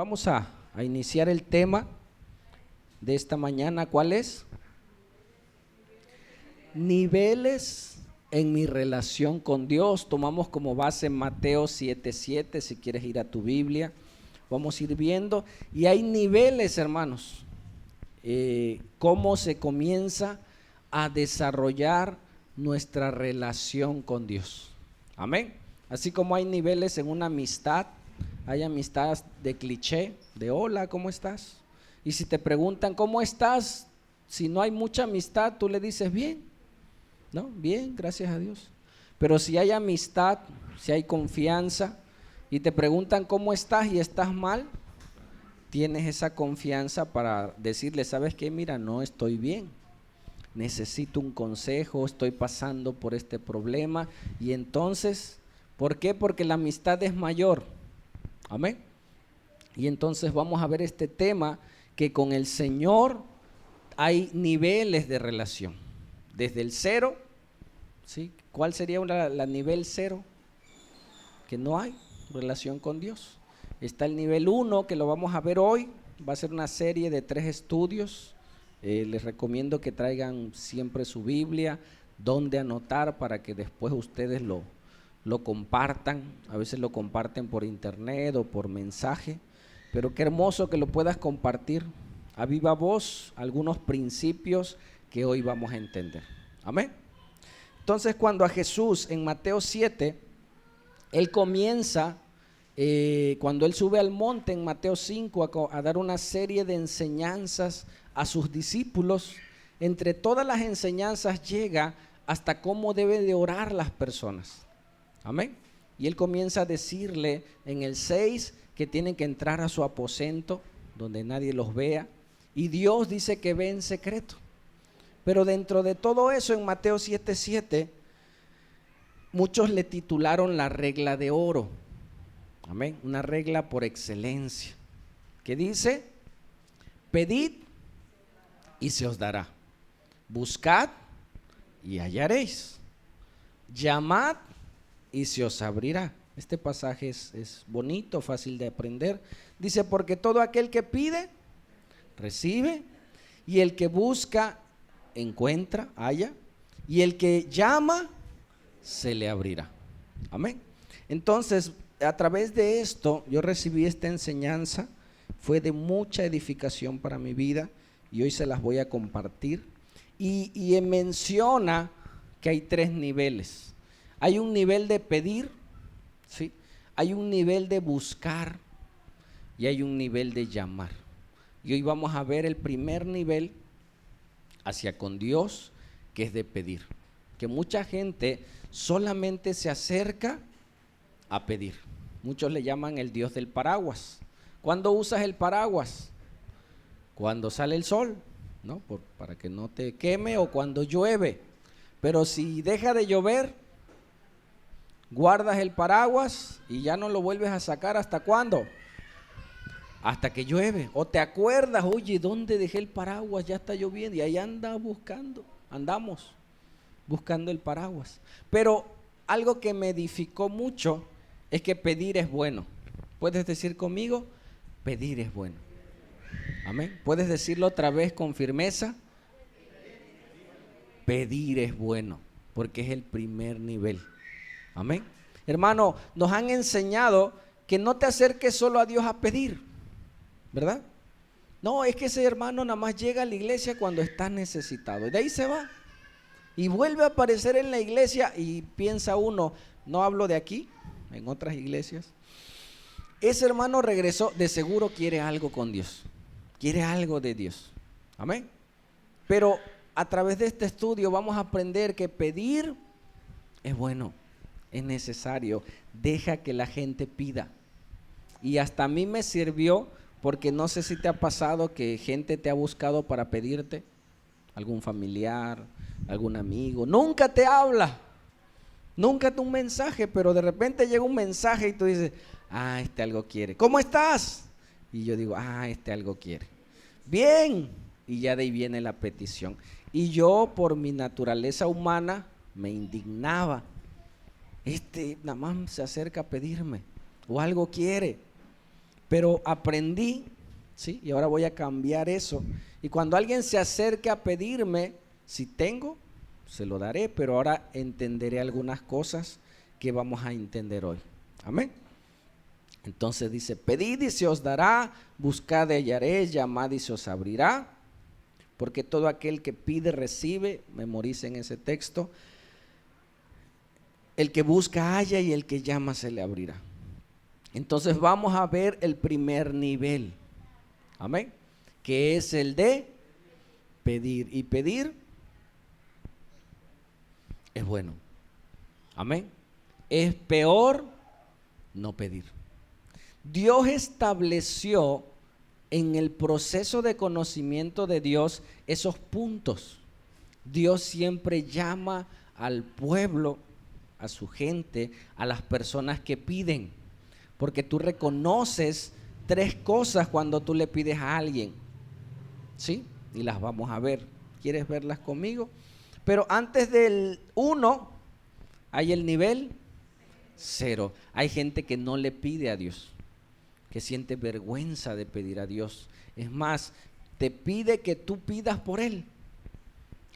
Vamos a iniciar el tema de esta mañana. ¿Cuál es? Niveles en mi relación con Dios. Tomamos como base Mateo 7:7, si quieres ir a tu Biblia. Vamos a ir viendo. Y hay niveles, hermanos. Cómo se comienza a desarrollar nuestra relación con Dios. Amén. Así como hay niveles en una amistad, hay amistades de cliché, de hola, ¿cómo estás? Y si te preguntan ¿cómo estás? Si no hay mucha amistad, tú le dices bien, ¿no? Bien, gracias a Dios. Pero si hay amistad, si hay confianza y te preguntan ¿cómo estás? Y estás mal, tienes esa confianza para decirle, ¿sabes qué? Mira, no estoy bien, necesito un consejo, estoy pasando por este problema. Y entonces, ¿por qué? Porque la amistad es mayor. Amén. Y entonces vamos a ver este tema, que con el Señor hay niveles de relación. Desde el cero, ¿sí? ¿Cuál sería la nivel cero? Que no hay relación con Dios. Está el nivel 1, que lo vamos a ver hoy. Va a ser una serie de 3 estudios. Les recomiendo que traigan siempre su Biblia, donde anotar para que después ustedes lo compartan. A veces lo comparten por internet o por mensaje, pero qué hermoso que lo puedas compartir a viva voz, algunos principios que hoy vamos a entender. Amén. Entonces, cuando a Jesús en Mateo 7, él comienza, cuando él sube al monte en Mateo 5 a dar una serie de enseñanzas a sus discípulos, entre todas las enseñanzas llega hasta cómo debe de orar las personas. Amén. Y él comienza a decirle en el 6 que tienen que entrar a su aposento donde nadie los vea, y Dios dice que ve en secreto. Pero dentro de todo eso, en Mateo 7:7, muchos le titularon la regla de oro. Amén. Una regla por excelencia, que dice: pedid y se os dará, buscad y hallaréis, llamad y se os abrirá. Este pasaje es bonito, fácil de aprender. Dice: porque todo aquel que pide, recibe, y el que busca, encuentra, halla, y el que llama, se le abrirá. Amén. Entonces, a través de esto, yo recibí esta enseñanza, fue de mucha edificación para mi vida, y hoy se las voy a compartir. Y menciona que hay 3 niveles. Hay un nivel de pedir, ¿sí? Hay un nivel de buscar y hay un nivel de llamar. Y hoy vamos a ver el primer nivel hacia con Dios, que es de pedir. Que mucha gente solamente se acerca a pedir. Muchos le llaman el Dios del paraguas. ¿Cuándo usas el paraguas? Cuando sale el sol, ¿no? Para que no te queme, o cuando llueve. Pero si deja de llover, guardas el paraguas y ya no lo vuelves a sacar. ¿Hasta cuándo? Hasta que llueve. O te acuerdas, oye, ¿dónde dejé el paraguas? Ya está lloviendo, y ahí andamos buscando el paraguas. Pero algo que me edificó mucho es que pedir es bueno. ¿Puedes decir conmigo? Pedir es bueno. Amén. ¿Puedes decirlo otra vez con firmeza? Pedir es bueno, porque es el primer nivel. Amén. Hermano, nos han enseñado que no te acerques solo a Dios a pedir, ¿verdad? No, es que ese hermano nada más llega a la iglesia cuando está necesitado, y de ahí se va. Y vuelve a aparecer en la iglesia y piensa uno, no hablo de aquí, en otras iglesias, ese hermano regresó, de seguro quiere algo con Dios, quiere algo de Dios. Amén. Pero a través de este estudio vamos a aprender que pedir es bueno, es necesario. Deja que la gente pida. Y hasta a mí me sirvió, porque no sé si te ha pasado que gente te ha buscado para pedirte, algún familiar, algún amigo, nunca te habla, nunca te un mensaje, pero de repente llega un mensaje y tú dices, este algo quiere. ¿Cómo estás? Y yo digo, este algo quiere. Bien. Y ya de ahí viene la petición. Y yo, por mi naturaleza humana, me indignaba. Nada más se acerca a pedirme, o algo quiere. pero aprendí, ¿sí? Y ahora voy a cambiar eso. Y cuando alguien se acerque a pedirme, si tengo, se lo daré, pero ahora entenderé algunas cosas que vamos a entender hoy. Amén. Entonces dice, pedid y se os dará, buscad y hallaréis, llamad y se os abrirá, porque todo aquel que pide recibe, memoricen ese texto, el que busca halla y el que llama se le abrirá. Entonces vamos a ver el primer nivel, amén, que es el de pedir, y pedir es bueno, amén. Es peor no pedir. Dios estableció en el proceso de conocimiento de Dios esos puntos. Dios siempre llama al pueblo, a su gente, a las personas que piden, porque tú reconoces 3 cosas cuando tú le pides a alguien, ¿sí? Y las vamos a ver. ¿Quieres verlas conmigo? Pero antes del 1 hay el nivel 0. Hay gente que no le pide a Dios, que siente vergüenza de pedir a Dios. Es más, te pide que tú pidas por él.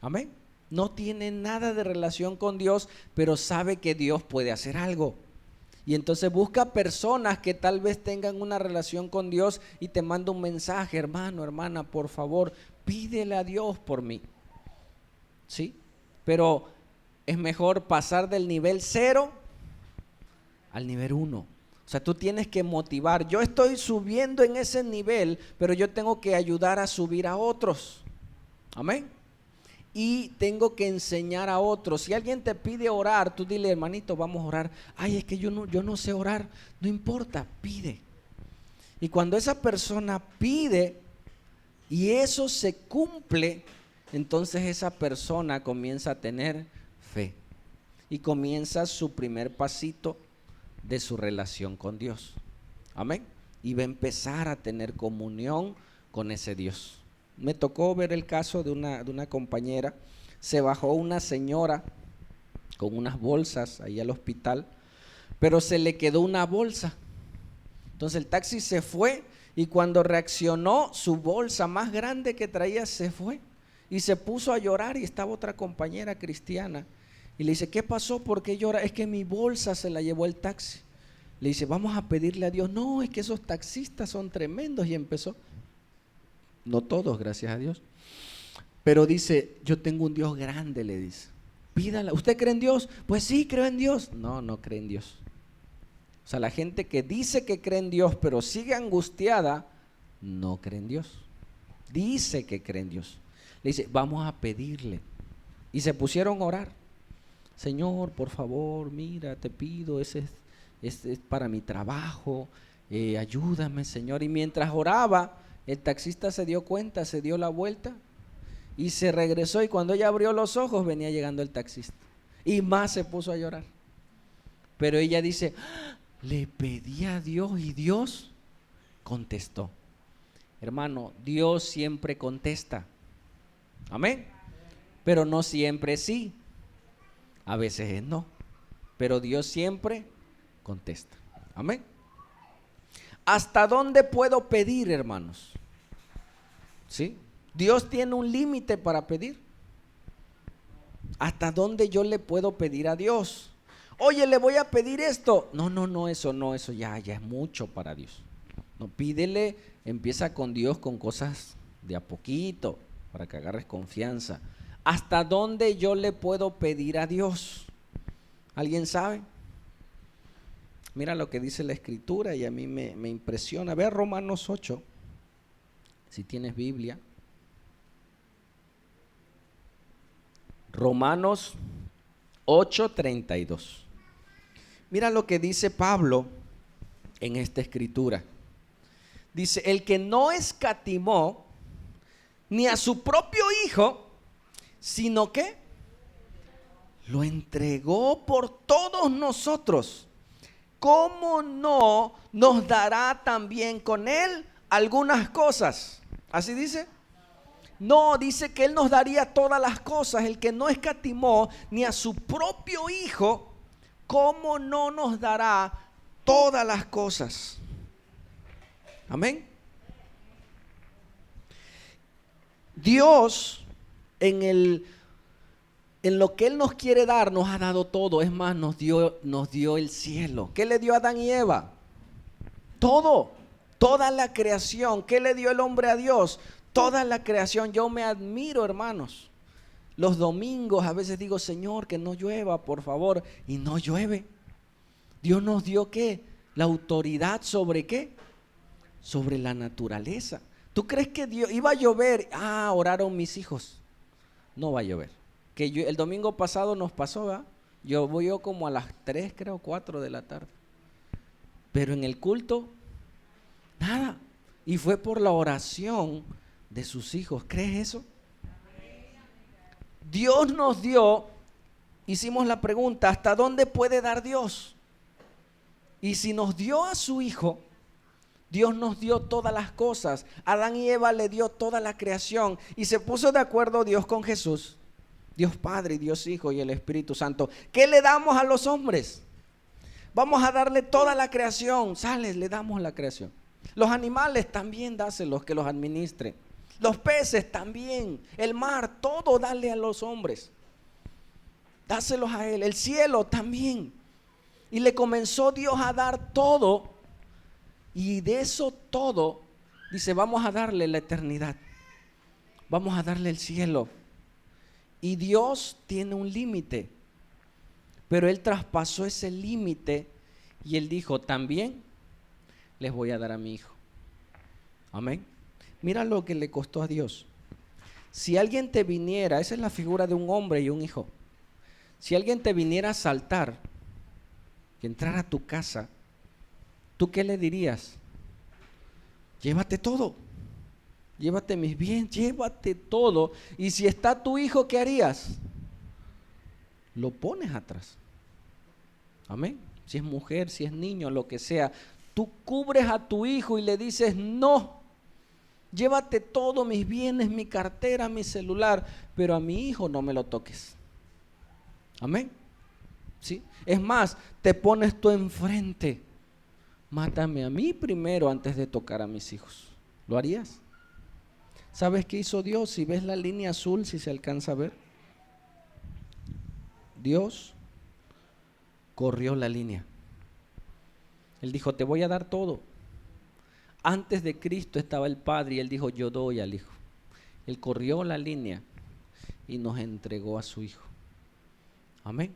Amén. No tiene nada de relación con Dios, pero sabe que Dios puede hacer algo. Y entonces busca personas que tal vez tengan una relación con Dios y te manda un mensaje: hermano, hermana, por favor, pídele a Dios por mí. ¿Sí? Pero es mejor pasar del nivel 0 al nivel 1. O sea, tú tienes que motivar. Yo estoy subiendo en ese nivel, pero yo tengo que ayudar a subir a otros. Amén. Y tengo que enseñar a otros. Si alguien te pide orar, tú dile: hermanito, vamos a orar. Ay, es que yo no sé orar. No importa, pide. Y cuando esa persona pide y eso se cumple, entonces esa persona comienza a tener fe y comienza su primer pasito de su relación con Dios. Amén. Y va a empezar a tener comunión con ese Dios. Me tocó ver el caso de una compañera. Se bajó una señora con unas bolsas ahí al hospital, pero se le quedó una bolsa. Entonces el taxi se fue y cuando reaccionó, su bolsa más grande que traía se fue y se puso a llorar, y estaba otra compañera cristiana y le dice: ¿qué pasó? ¿Por qué llora? Es que mi bolsa se la llevó el taxi. Le dice: vamos a pedirle a Dios. No, es que esos taxistas son tremendos. Y empezó. No todos, gracias a Dios. Pero dice: yo tengo un Dios grande, le dice. Pídala. ¿Usted cree en Dios? Pues sí, creo en Dios. No, no cree en Dios. O sea, la gente que dice que cree en Dios, pero sigue angustiada, no cree en Dios. Dice que cree en Dios. Le dice: vamos a pedirle. Y se pusieron a orar. Señor, por favor, mira, te pido, ese es para mi trabajo, ayúdame, Señor. Y mientras oraba, el taxista se dio cuenta, se dio la vuelta y se regresó, y cuando ella abrió los ojos venía llegando el taxista y más se puso a llorar. Pero ella dice: le pedí a Dios y Dios contestó. Hermano, Dios siempre contesta. Amén. Pero no siempre sí. A veces es no. Pero Dios siempre contesta. Amén. ¿Hasta dónde puedo pedir, hermanos? ¿Sí? Dios tiene un límite para pedir. ¿Hasta dónde yo le puedo pedir a Dios? Oye, le voy a pedir esto. No, eso ya es mucho para Dios. No, pídele, empieza con Dios con cosas de a poquito, para que agarres confianza. ¿Hasta dónde yo le puedo pedir a Dios? ¿Alguien sabe? Mira lo que dice la Escritura y a mí me impresiona. Ve a Romanos 8, si tienes Biblia. Romanos 8:32. Mira lo que dice Pablo en esta Escritura. Dice: el que no escatimó ni a su propio Hijo, sino que lo entregó por todos nosotros, ¿cómo no nos dará también con él algunas cosas? ¿Así dice? No, dice que él nos daría todas las cosas. El que no escatimó ni a su propio Hijo, ¿cómo no nos dará todas las cosas? Amén. Dios en lo que Él nos quiere dar, nos ha dado todo. Es más, nos dio el cielo. ¿Qué le dio a Adán y Eva? Todo, toda la creación. ¿Qué le dio el hombre a Dios? Toda la creación. Yo me admiro, hermanos. Los domingos a veces digo, Señor, que no llueva, por favor. Y no llueve. Dios nos dio ¿qué? La autoridad sobre ¿qué? Sobre la naturaleza. ¿Tú crees que Dios iba a llover? Oraron mis hijos. No va a llover. El domingo pasado nos pasó, ¿verdad? Llovió como a las 3, creo, 4 de la tarde. Pero en el culto, nada. Y fue por la oración de sus hijos. ¿Crees eso? Dios nos dio, hicimos la pregunta, ¿hasta dónde puede dar Dios? Y si nos dio a su hijo, Dios nos dio todas las cosas. Adán y Eva le dio toda la creación. Y se puso de acuerdo Dios con Jesús, Dios Padre, Dios Hijo y el Espíritu Santo. ¿Qué le damos a los hombres? Vamos a darle toda la creación. Le damos la creación. Los animales también dáselos, que los administre. Los peces también. El mar, todo dale a los hombres. Dáselos a Él. El cielo también. Y le comenzó Dios a dar todo. Y de eso todo, dice, vamos a darle la eternidad. Vamos a darle el cielo. Y Dios tiene un límite. Pero Él traspasó ese límite y Él dijo, también les voy a dar a mi hijo. Amén. Mira lo que le costó a Dios. Si alguien te viniera, esa es la figura de un hombre y un hijo. Si alguien te viniera a asaltar, que entrara a tu casa, ¿tú qué le dirías? Llévate todo. Llévate mis bienes, llévate todo. Y si está tu hijo, ¿qué harías? Lo pones atrás. Amén. Si es mujer, si es niño, lo que sea. Tú cubres a tu hijo y le dices, no, llévate todo, mis bienes, mi cartera, mi celular, pero a mi hijo no me lo toques. Amén. ¿Sí? Es más, te pones tú enfrente. Mátame a mí primero antes de tocar a mis hijos. ¿Lo harías? ¿Sabes qué hizo Dios? Si ves la línea azul, si se alcanza a ver. Dios corrió la línea. Él dijo, te voy a dar todo. Antes de Cristo estaba el Padre y Él dijo, yo doy al Hijo. Él corrió la línea y nos entregó a su Hijo. Amén.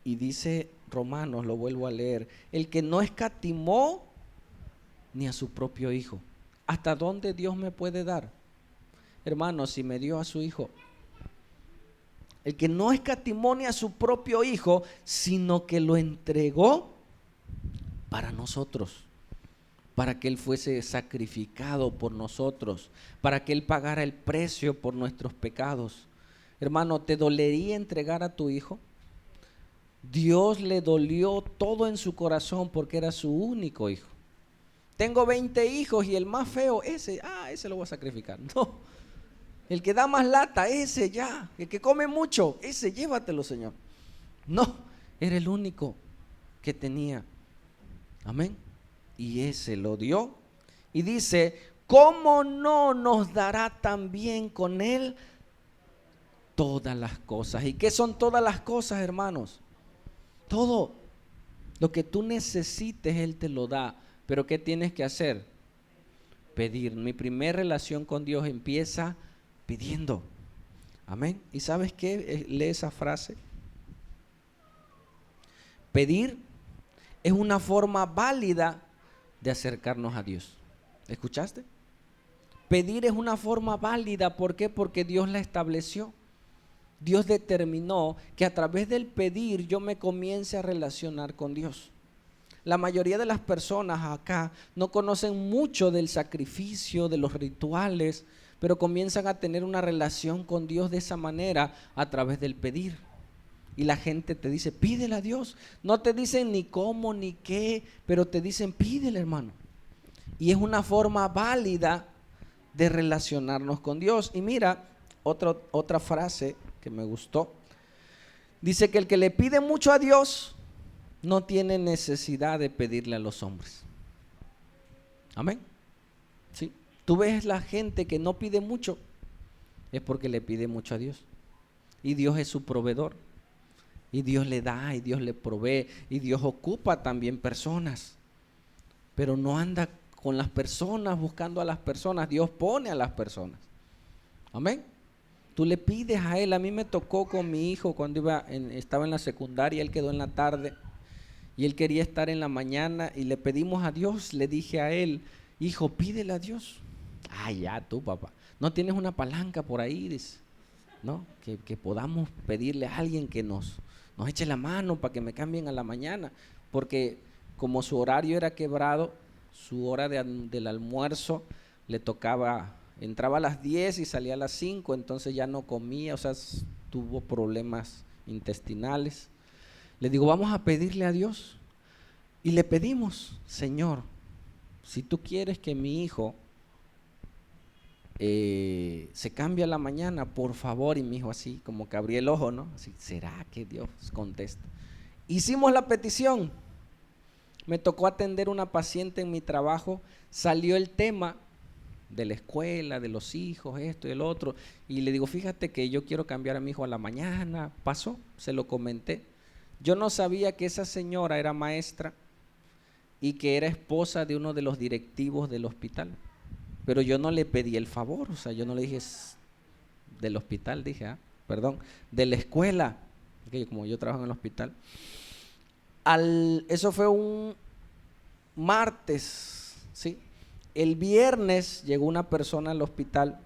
Y dice Romanos, lo vuelvo a leer, el que no escatimó ni a su propio Hijo. ¿Hasta dónde Dios me puede dar? Hermanos, si me dio a su Hijo. El que no escatimó ni a su propio Hijo, sino que lo entregó para nosotros, para que Él fuese sacrificado por nosotros, para que Él pagara el precio por nuestros pecados. Hermano, ¿te dolería entregar a tu hijo? Dios le dolió todo en su corazón porque era su único hijo. Tengo 20 hijos y el más feo, ese lo voy a sacrificar. No, el que da más lata, ese ya. El que come mucho, ese llévatelo, Señor. No, era el único que tenía. Amén. Y ese lo dio. Y dice, ¿cómo no nos dará también con Él todas las cosas? ¿Y qué son todas las cosas, hermanos? Todo lo que tú necesites, Él te lo da. Pero ¿qué tienes que hacer? Pedir. Mi primera relación con Dios empieza pidiendo. Amén. ¿Y sabes qué? Lee esa frase. Pedir es una forma válida de acercarnos a Dios. ¿Escuchaste? Pedir es una forma válida. ¿Por qué? Porque Dios la estableció. Dios determinó que a través del pedir yo me comience a relacionar con Dios. La mayoría de las personas acá no conocen mucho del sacrificio, de los rituales, pero comienzan a tener una relación con Dios de esa manera a través del pedir. Y la gente te dice, pídele a Dios. No te dicen ni cómo ni qué, pero te dicen, pídele, hermano. Y es una forma válida de relacionarnos con Dios. Y mira, otra frase que me gustó. Dice que el que le pide mucho a Dios no tiene necesidad de pedirle a los hombres. Amén. ¿Sí? Tú ves la gente que no pide mucho, es porque le pide mucho a Dios. Y Dios es su proveedor. Y Dios le da, y Dios le provee, y Dios ocupa también personas. Pero no anda con las personas, buscando a las personas. Dios pone a las personas. Amén. Tú le pides a Él. A mí me tocó con mi hijo cuando estaba en la secundaria, él quedó en la tarde. Y él quería estar en la mañana y le pedimos a Dios, le dije a él, hijo, pídele a Dios. Ah, ya tú, papá. No tienes una palanca por ahí, dice, ¿no? Que podamos pedirle a alguien que nos eche la mano para que me cambien a la mañana. Porque como su horario era quebrado, su hora del almuerzo le tocaba, entraba a las 10 y salía a las 5, entonces ya no comía, o sea, tuvo problemas intestinales. Le digo, vamos a pedirle a Dios. Y le pedimos, Señor, si tú quieres que mi hijo se cambie a la mañana, por favor. Y mi hijo así, como que abría el ojo, ¿no? Así, ¿será que Dios contesta? Hicimos la petición. Me tocó atender una paciente en mi trabajo. Salió el tema de la escuela, de los hijos, esto y el otro. Y le digo, fíjate que yo quiero cambiar a mi hijo a la mañana. Pasó, se lo comenté. Yo no sabía que esa señora era maestra y que era esposa de uno de los directivos del hospital. Pero yo no le pedí el favor, o sea, yo no le dije del hospital, dije, perdón, de la escuela, porque como yo trabajo en el hospital. Eso fue un martes, ¿sí? El viernes llegó una persona al hospital,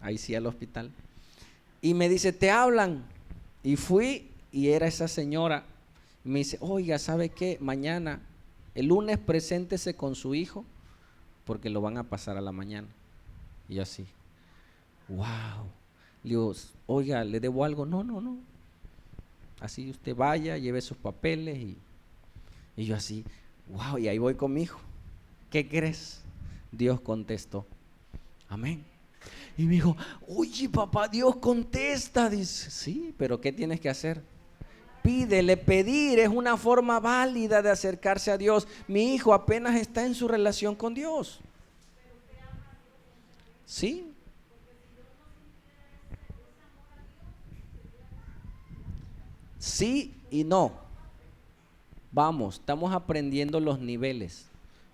ahí sí al hospital, y me dice, te hablan. Y fui y era esa señora. Y me dice, oiga, ¿sabe qué? Mañana, el lunes, preséntese con su hijo porque lo van a pasar a la mañana. Y yo así, wow. Le digo, oiga, ¿le debo algo? No, no, no. Así usted vaya, lleve sus papeles y yo así, wow, y ahí voy con mi hijo. ¿Qué crees? Dios contestó. Amén. Y me dijo, oye papá, Dios contesta. Dice, sí, pero ¿qué tienes que hacer? Pídele. Pedir es una forma válida de acercarse a Dios. Mi hijo apenas está en su relación con Dios. ¿Sí? Sí y no. Vamos, estamos aprendiendo los niveles.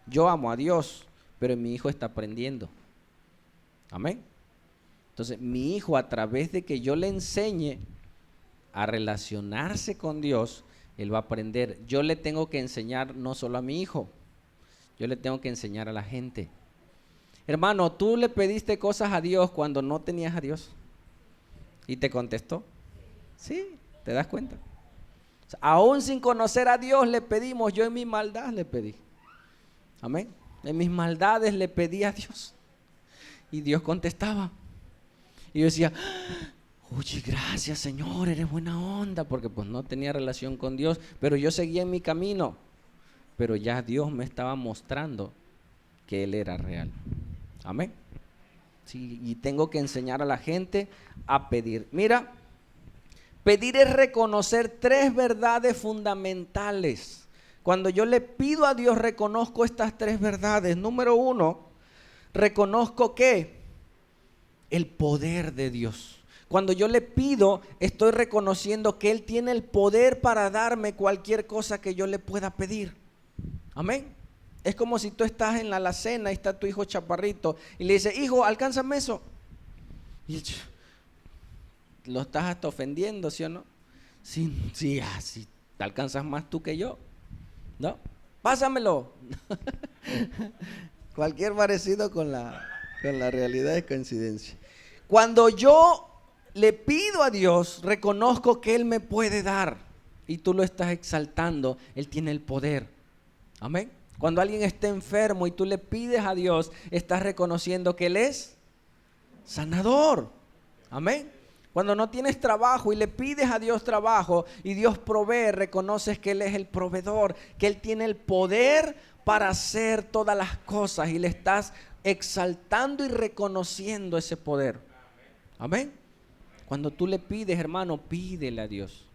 Yo amo a Dios, pero mi hijo está aprendiendo. Amén. Entonces, mi hijo, a través de que yo le enseñe a relacionarse con Dios, él va a aprender. Yo le tengo que enseñar no solo a mi hijo, yo le tengo que enseñar a la gente. Hermano, tú le pediste cosas a Dios cuando no tenías a Dios y te contestó. Sí, ¿te das cuenta? O sea, aún sin conocer a Dios le pedimos. Yo en mi maldad le pedí. Amén. En mis maldades le pedí a Dios y Dios contestaba. Y yo decía, oye, gracias Señor, eres buena onda, porque pues no tenía relación con Dios, pero yo seguía en mi camino. Pero ya Dios me estaba mostrando que Él era real. Amén. Sí, y tengo que enseñar a la gente a pedir. Mira, pedir es reconocer 3 verdades fundamentales. Cuando yo le pido a Dios, reconozco estas 3 verdades. Número 1, reconozco que el poder de Dios. Cuando yo le pido, estoy reconociendo que Él tiene el poder para darme cualquier cosa que yo le pueda pedir. Amén. Es como si tú estás en la alacena y está tu hijo chaparrito y le dice, hijo, alcánzame eso. Y lo estás hasta ofendiendo, ¿sí o no? Sí, sí, así te alcanzas más tú que yo, ¿no? Pásamelo. Cualquier parecido con la realidad es coincidencia. Cuando yo le pido a Dios, reconozco que Él me puede dar y tú lo estás exaltando. Él tiene el poder. Amén. Cuando alguien está enfermo y tú le pides a Dios, estás reconociendo que Él es sanador. Amén. Cuando no tienes trabajo y le pides a Dios trabajo y Dios provee, reconoces que Él es el proveedor, que Él tiene el poder para hacer todas las cosas y le estás exaltando y reconociendo ese poder. Amén. Cuando tú le pides, hermano, pídele a Dios.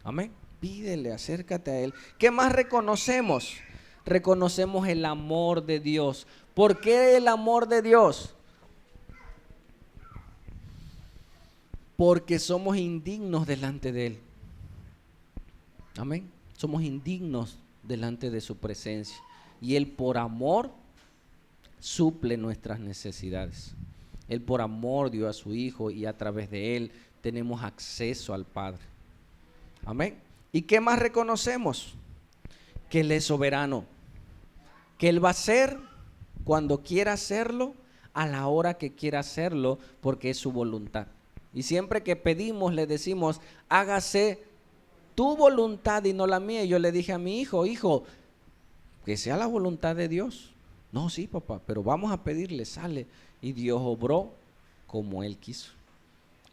Amén. Pídele, acércate a Él. ¿Qué más reconocemos? reconocemos el amor de Dios. ¿Por qué el amor de Dios? Porque somos indignos delante de Él. Amén. Somos indignos delante de su presencia. Y Él por amor suple nuestras necesidades. Él por amor dio a su Hijo y a través de Él tenemos acceso al Padre. Amén. ¿Y qué más reconocemos? Que Él es soberano. Que Él va a hacer cuando quiera hacerlo, a la hora que quiera hacerlo, porque es su voluntad. Y siempre que pedimos le decimos, hágase tu voluntad y no la mía. Y yo le dije a mi hijo, hijo, que sea la voluntad de Dios. No, sí, papá, pero vamos a pedirle, sale. Y Dios obró como Él quiso.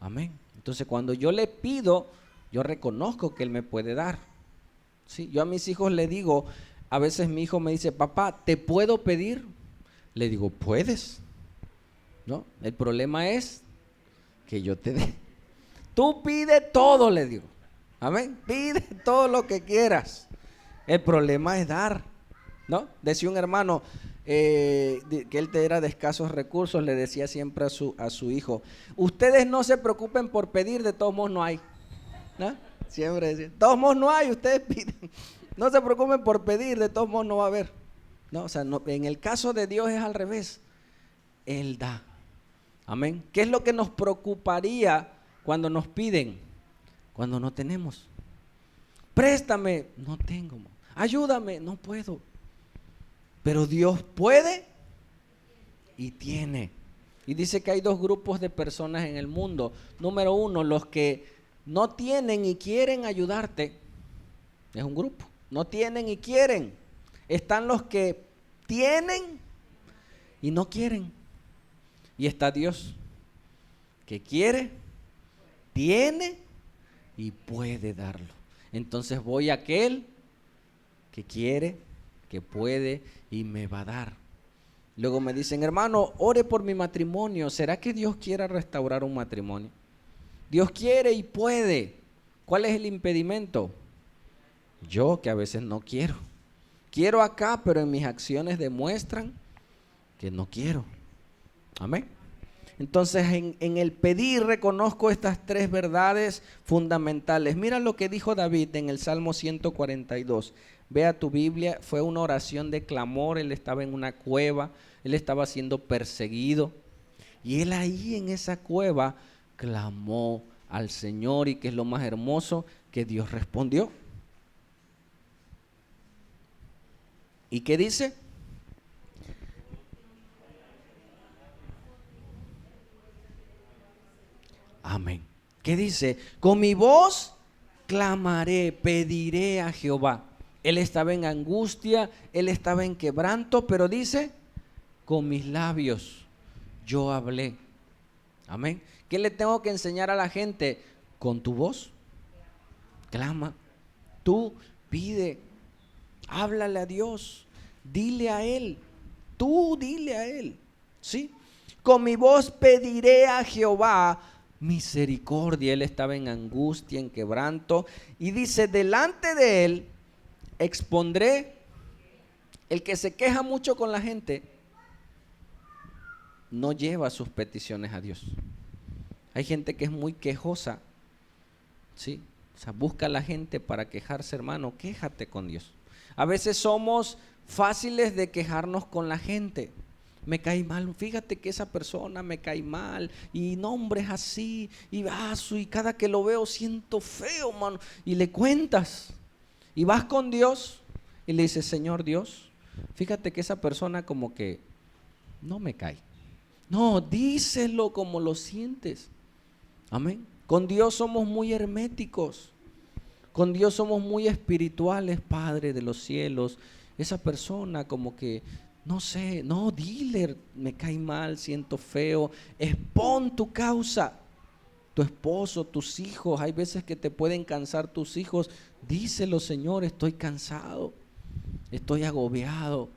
Amén. Entonces cuando yo le pido, yo reconozco que Él me puede dar. ¿Sí? Yo a mis hijos le digo, a veces mi hijo me dice, papá, ¿te puedo pedir? Le digo, puedes. ¿No? El problema es que yo te dé. Tú pide todo, le digo. Amén. Pide todo lo que quieras. El problema es dar. ¿No? Decía un hermano que él era de escasos recursos, le decía siempre a su hijo, ustedes no se preocupen por pedir, de todos modos no hay. ¿No? Siempre decía, de todos modos no hay, ustedes piden. No se preocupen por pedir, de todos modos no va a haber. No, o sea, no, en el caso de Dios es al revés. Él da. Amén. ¿Qué es lo que nos preocuparía cuando nos piden? Cuando no tenemos. Préstame, no tengo. Ayúdame, no puedo. Pero Dios puede y tiene. Y dice que hay dos grupos de personas en el mundo. Número uno, los que no tienen y quieren ayudarte. Es un grupo. No tienen y quieren. Están los que tienen y no quieren. Y está Dios, que quiere, tiene y puede darlo. Entonces voy a aquel que quiere, que puede y me va a dar. Luego me dicen, hermano, ore por mi matrimonio. ¿Será que Dios quiera restaurar un matrimonio? Dios quiere y puede. ¿Cuál es el impedimento? Yo, que a veces no quiero. Quiero acá, pero en mis acciones demuestran que no quiero. Amén. Entonces en el pedir reconozco estas tres verdades fundamentales. Mira lo que dijo David en el Salmo 142. Vea tu Biblia, fue una oración de clamor. Él estaba en una cueva, él estaba siendo perseguido. Y él ahí en esa cueva clamó al Señor, y que es lo más hermoso, que Dios respondió. ¿Y qué dice? Amén. ¿Qué dice? Con mi voz clamaré, pediré a Jehová. Él estaba en angustia, él estaba en quebranto, pero dice, con mis labios yo hablé. Amén. ¿Qué le tengo que enseñar a la gente? Con tu voz, clama, tú pide, háblale a Dios, dile a Él, tú dile a Él, ¿sí? Con mi voz pediré a Jehová misericordia. Él estaba en angustia, en quebranto, y dice, delante de Él expondré. El que se queja mucho con la gente no lleva sus peticiones a Dios. Hay gente que es muy quejosa, ¿sí? O sea, busca a la gente para quejarse, hermano, quéjate con Dios. A veces somos fáciles de quejarnos con la gente. Me cae mal, fíjate que esa persona me cae mal, y nombres así, y cada que lo veo siento feo, mano. Y le cuentas, y vas con Dios, y le dices, Señor Dios, fíjate que esa persona como que no me cae. No, díselo como lo sientes. Amén. Con Dios somos muy herméticos. Con Dios somos muy espirituales, Padre de los cielos. Esa persona como que, no sé, no, dile, me cae mal, siento feo. Expon tu causa. Tu esposo, tus hijos, hay veces que te pueden cansar tus hijos. Díselo, Señor, estoy cansado, estoy agobiado.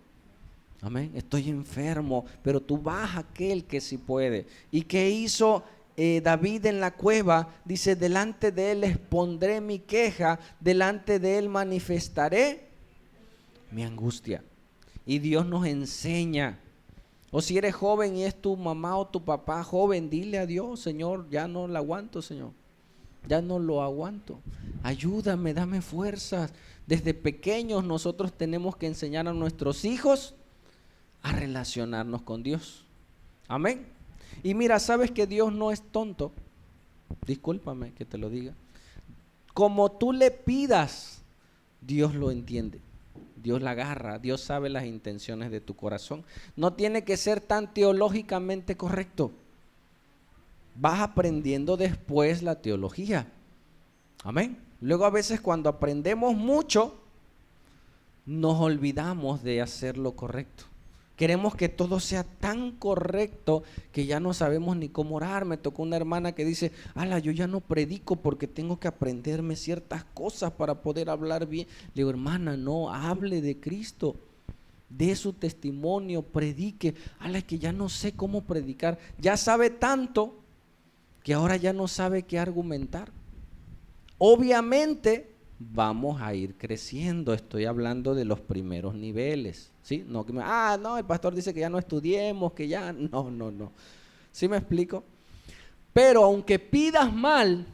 Amén, estoy enfermo, pero tú vas a aquel que sí puede. ¿Y qué hizo David en la cueva? Dice, delante de él expondré mi queja, delante de él manifestaré Me angustia. Y Dios nos enseña. O si eres joven y es tu mamá o tu papá joven, dile a Dios: Señor, ya no lo aguanto, Señor. Ya no lo aguanto. Ayúdame, dame fuerzas. Desde pequeños nosotros tenemos que enseñar a nuestros hijos a relacionarnos con Dios. Amén. Y mira, sabes que Dios no es tonto. Discúlpame que te lo diga. Como tú le pidas, Dios lo entiende. Dios la agarra, Dios sabe las intenciones de tu corazón. No tiene que ser tan teológicamente correcto. Vas aprendiendo después la teología. Amén. Luego a veces cuando aprendemos mucho, nos olvidamos de hacer lo correcto. Queremos que todo sea tan correcto que ya no sabemos ni cómo orar. Me tocó una hermana que dice: ala, yo ya no predico porque tengo que aprenderme ciertas cosas para poder hablar bien. Le digo: hermana, no, hable de Cristo, dé su testimonio, predique. Ala, es que ya no sé cómo predicar. Ya sabe tanto que ahora ya no sabe qué argumentar. Obviamente vamos a ir creciendo. Estoy hablando de los primeros niveles, ¿sí? No, no, el pastor dice que ya no estudiemos, que ya, no. ¿Sí me explico? Pero aunque pidas mal,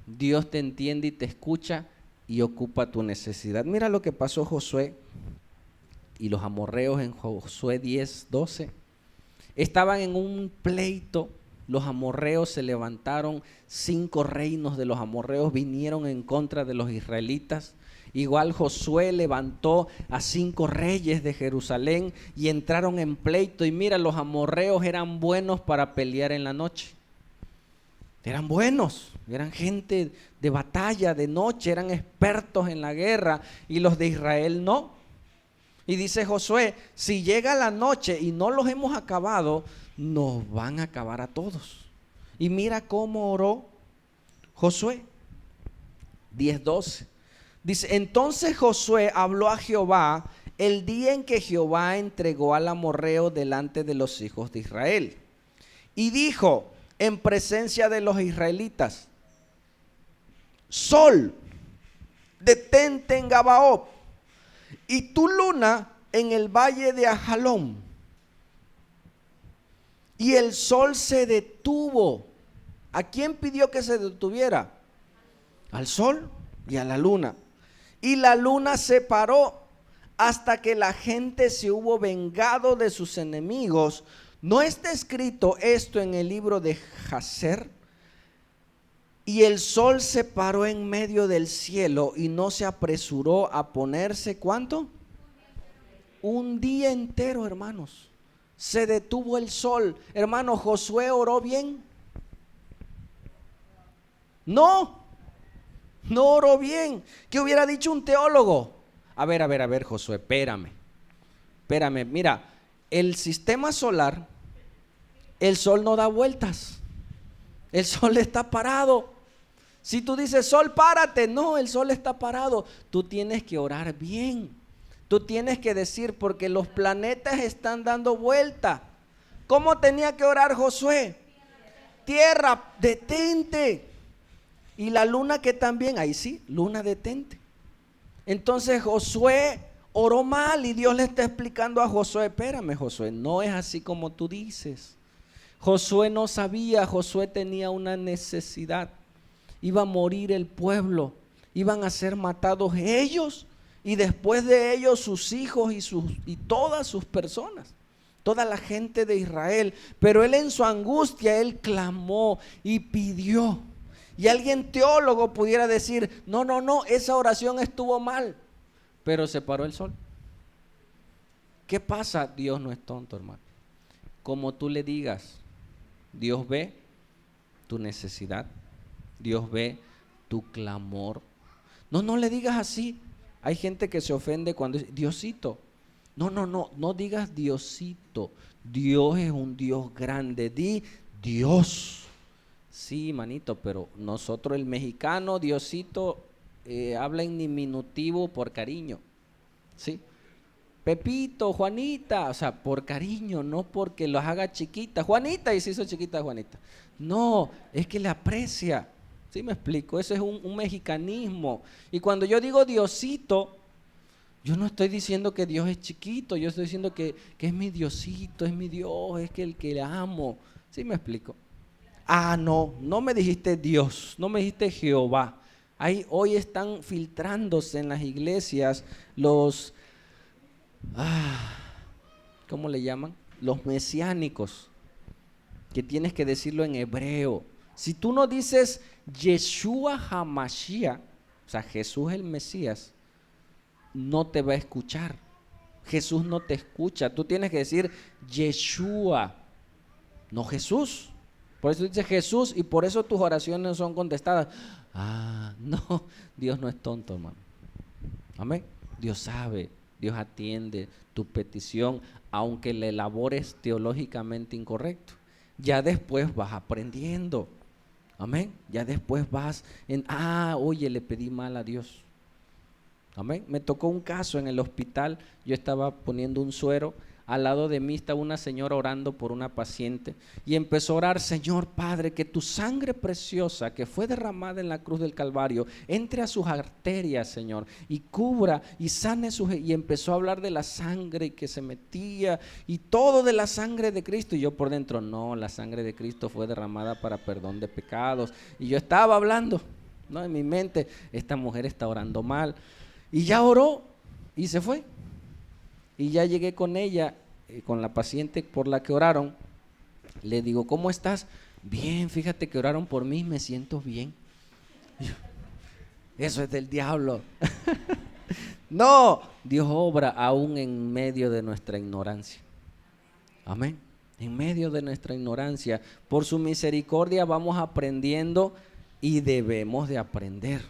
Dios te entiende y te escucha y ocupa tu necesidad. Mira lo que pasó Josué y los amorreos en Josué 10:12. Estaban en un pleito. Los amorreos se levantaron, 5 reinos de los amorreos vinieron en contra de los israelitas. Igual Josué levantó a 5 reyes de Jerusalén y entraron en pleito. Y mira, los amorreos eran buenos para pelear en la noche. Eran buenos, eran gente de batalla de noche, eran expertos en la guerra, y los de Israel no. Y dice Josué: si llega la noche y no los hemos acabado, nos van a acabar a todos. Y mira cómo oró Josué. 10:12. Dice: entonces Josué habló a Jehová el día en que Jehová entregó al amorreo delante de los hijos de Israel. Y dijo en presencia de los israelitas: sol, detente en Gabaot, y tu luna en el valle de Ajalón. Y el sol se detuvo. ¿A quién pidió que se detuviera? Al sol y a la luna. Y la luna se paró hasta que la gente se hubo vengado de sus enemigos. ¿No está escrito esto en el libro de Jacer? Y el sol se paró en medio del cielo y no se apresuró a ponerse, ¿cuánto? Un día entero, hermanos. Se detuvo el sol. Hermano, ¿Josué oró bien? No oró bien. ¿Qué hubiera dicho un teólogo? A ver, Josué, espérame. Mira, el sistema solar, el sol no da vueltas. El sol está parado. Si tú dices: sol, párate. No, el sol está parado. Tú tienes que orar bien. Tú tienes que decir: porque los planetas están dando vuelta. ¿Cómo tenía que orar Josué? Tierra, detente. Y la luna, que también, ahí sí, luna, detente. Entonces Josué oró mal y Dios le está explicando a Josué: espérame, Josué, no es así como tú dices. Josué no sabía, Josué tenía una necesidad. Iba a morir el pueblo, iban a ser matados ellos, y después de ellos sus hijos y todas sus personas, toda la gente de Israel. Pero él, en su angustia, él clamó y pidió. Y alguien teólogo pudiera decir: no, esa oración estuvo mal, pero se paró el sol. ¿Qué pasa? Dios no es tonto, hermano. Como tú le digas, Dios ve tu necesidad, Dios ve tu clamor. No le digas así. Hay gente que se ofende cuando dice Diosito. No digas Diosito. Dios es un Dios grande. Di Dios. Sí, manito, pero nosotros, el mexicano, Diosito, habla en diminutivo por cariño, ¿sí? Pepito, Juanita, o sea, por cariño, no porque los haga chiquita. Juanita, y se hizo chiquita Juanita. No, es que le aprecia. ¿Sí me explico? Eso es un mexicanismo. Y cuando yo digo Diosito, Yo no estoy diciendo que Dios es chiquito, yo estoy diciendo que es mi Diosito, es mi Dios, es que el que le amo. ¿Sí me explico? Ah, no me dijiste Dios, no me dijiste Jehová. Hoy están filtrándose en las iglesias los, ¿cómo le llaman? Los mesiánicos, que tienes que decirlo en hebreo. Si tú no dices Yeshua HaMashiach, o sea, Jesús el Mesías, no te va a escuchar. Jesús no te escucha. Tú tienes que decir Yeshua, no Jesús. Por eso dice Jesús y por eso tus oraciones no son contestadas. No, Dios no es tonto, hermano. Amén. Dios sabe, Dios atiende tu petición, aunque le elabores teológicamente incorrecto. Ya después vas aprendiendo. Amén. Ya después vas oye, le pedí mal a Dios. Amén. Me tocó un caso en el hospital. Yo estaba poniendo un suero. Al lado de mí estaba una señora orando por una paciente y empezó a orar: Señor Padre, que tu sangre preciosa que fue derramada en la cruz del Calvario entre a sus arterias, Señor, y cubra y sane y empezó a hablar de la sangre que se metía y todo de la sangre de Cristo. Y yo por dentro: no, la sangre de Cristo fue derramada para perdón de pecados. Y yo estaba hablando, ¿no? En mi mente, esta mujer está orando mal. Y ya oró y se fue. Y ya llegué con ella, con la paciente por la que oraron. Le digo: ¿cómo estás? Bien, fíjate que oraron por mí, me siento bien. Eso es del diablo. No, Dios obra aún en medio de nuestra ignorancia. Amén. En medio de nuestra ignorancia, por su misericordia vamos aprendiendo y debemos de aprender.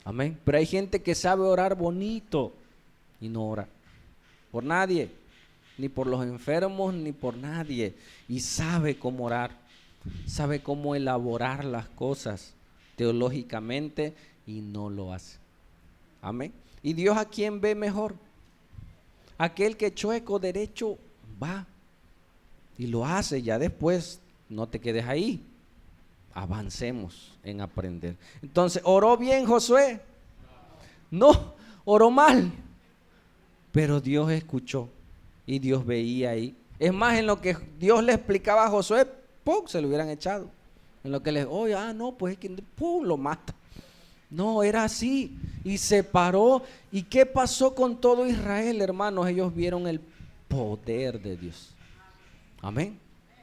Amén. Pero hay gente que sabe orar bonito y no ora por nadie, ni por los enfermos, ni por nadie. Y sabe cómo orar, sabe cómo elaborar las cosas teológicamente y no lo hace. Amén. ¿Y Dios a quién ve mejor? Aquel que chueco derecho va y lo hace. Ya después no te quedes ahí, avancemos en aprender. Entonces, ¿oró bien Josué? No, oró mal. Pero Dios escuchó y Dios veía ahí. Es más, en lo que Dios le explicaba a Josué, ¡pum!, se lo hubieran echado. En lo que le, no, pues es que, ¡pum!, lo mata. No, era así. Y se paró. ¿Y qué pasó con todo Israel, hermanos? Ellos vieron el poder de Dios. Amén.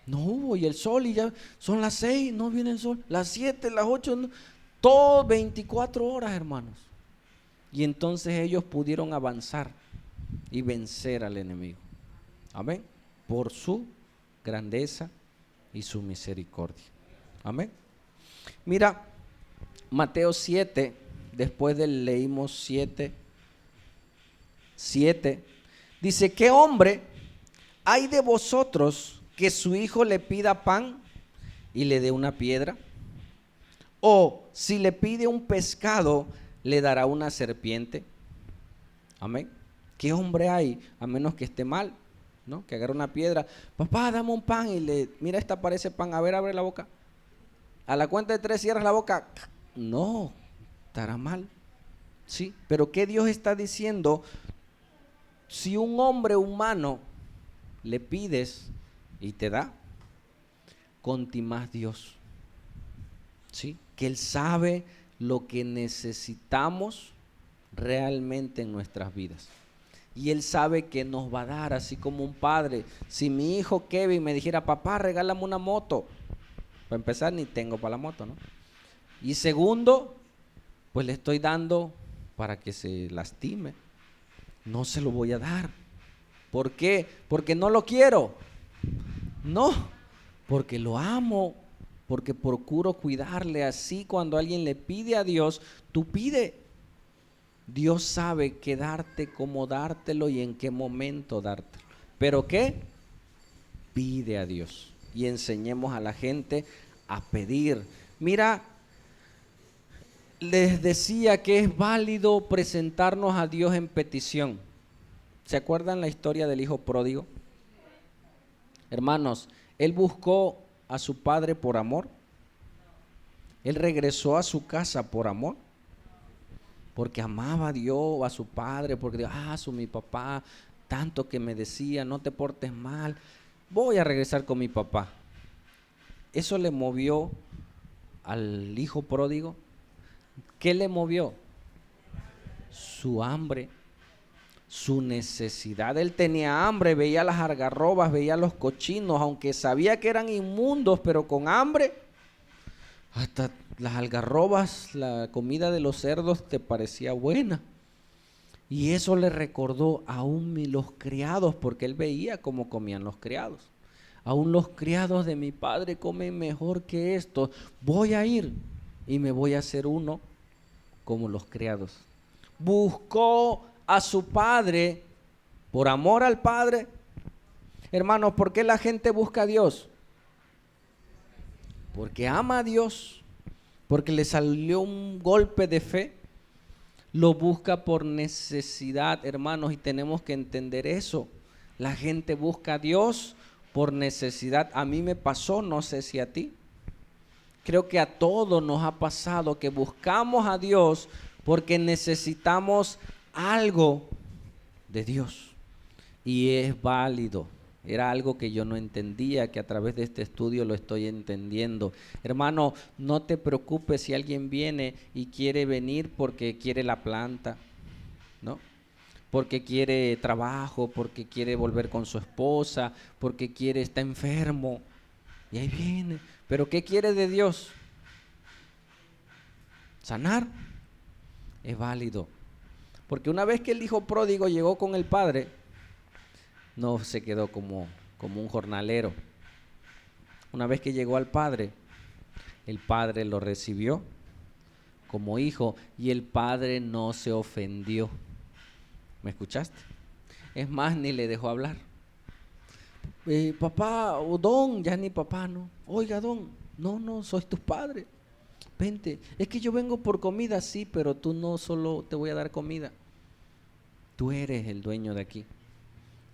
No hubo, y el sol, y ya son las 6, no viene el sol. Las 7, las 8, no, todo 24 horas, hermanos. Y entonces ellos pudieron avanzar y vencer al enemigo. Amén. Por su grandeza y su misericordia. Amén. Mira, Mateo 7, después leímos 7, dice: ¿qué hombre hay de vosotros que su hijo le pida pan y le dé una piedra? O si le pide un pescado, le dará una serpiente. Amén. ¿Qué hombre hay, a menos que esté mal, ¿no?, que agarre una piedra? Papá, dame un pan, y mira, esta parece pan, a ver, abre la boca. A la cuenta de 3 cierras la boca. No, estará mal. Sí, pero ¿qué Dios está diciendo? Si un hombre humano le pides y te da, conti más Dios. Sí, que Él sabe lo que necesitamos realmente en nuestras vidas. Y Él sabe que nos va a dar, así como un padre. Si mi hijo Kevin me dijera: papá, regálame una moto. Para empezar, ni tengo para la moto, ¿no? Y segundo, pues le estoy dando para que se lastime. No se lo voy a dar. ¿Por qué? Porque no lo quiero. No, porque lo amo, porque procuro cuidarle. Así, cuando alguien le pide a Dios, tú pide. Dios sabe qué darte, cómo dártelo y en qué momento dártelo. ¿Pero qué? Pide a Dios. Y enseñemos a la gente a pedir. Mira, les decía que es válido presentarnos a Dios en petición. ¿Se acuerdan la historia del hijo pródigo? Hermanos, él buscó a su padre por amor. Él regresó a su casa por amor. porque amaba a Dios, a su padre, porque mi papá, tanto que me decía, no te portes mal, voy a regresar con mi papá. Eso le movió al hijo pródigo. ¿Qué le movió? Su hambre, su necesidad. Él tenía hambre, veía las algarrobas, veía los cochinos, aunque sabía que eran inmundos, pero con hambre, hasta las algarrobas, la comida de los cerdos te parecía buena. Y eso le recordó aún los criados, porque él veía cómo comían los criados. Aún los criados de mi padre comen mejor que estos. Voy a ir y me voy a hacer uno como los criados. Buscó a su padre por amor al padre. Hermanos, ¿por qué la gente busca a Dios? Porque ama a Dios, porque le salió un golpe de fe. Lo busca por necesidad, hermanos, y tenemos que entender eso. La gente busca a Dios por necesidad. A mí me pasó, no sé si a ti. Creo que a todos nos ha pasado que buscamos a Dios porque necesitamos algo de Dios. Y es válido. Era algo que yo no entendía, que a través de este estudio lo estoy entendiendo. Hermano, no te preocupes si alguien viene y quiere venir porque quiere la planta, ¿no? Porque quiere trabajo, porque quiere volver con su esposa, porque está enfermo. Y ahí viene. ¿Pero qué quiere de Dios? Sanar. Es válido. Porque una vez que el hijo pródigo llegó con el padre, no se quedó como un jornalero. Una vez que llegó al padre, el padre lo recibió como hijo y el padre no se ofendió. ¿Me escuchaste? Es más, ni le dejó hablar. Papá, o don, ya ni papá, no. Oiga, don, no, soy tu padre. Vente, es que yo vengo por comida, sí, pero tú no solo te voy a dar comida. Tú eres el dueño de aquí.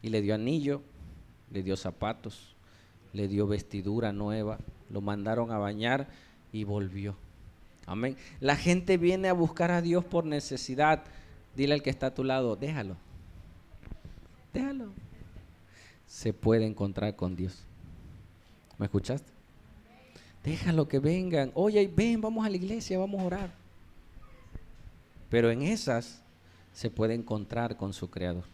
Y le dio anillo, le dio zapatos, le dio vestidura nueva, lo mandaron a bañar y volvió. Amén. La gente viene a buscar a Dios por necesidad. Dile al que está a tu lado, déjalo. Se puede encontrar con Dios. ¿Me escuchaste? Déjalo que vengan. Oye, ven, vamos a la iglesia, vamos a orar. Pero en esas se puede encontrar con su Creador.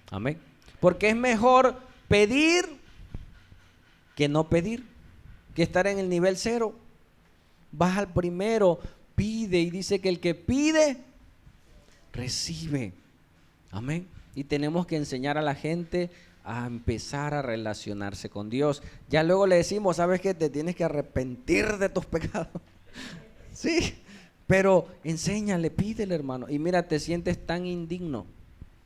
Amén. Porque es mejor pedir que no pedir, que estar en el nivel 0. Vas al primero, pide, y dice que el que pide, recibe. Amén. Y tenemos que enseñar a la gente a empezar a relacionarse con Dios. Ya luego le decimos, ¿sabes qué? Te tienes que arrepentir de tus pecados. Sí, pero enséñale, pídele, hermano. Y mira, te sientes tan indigno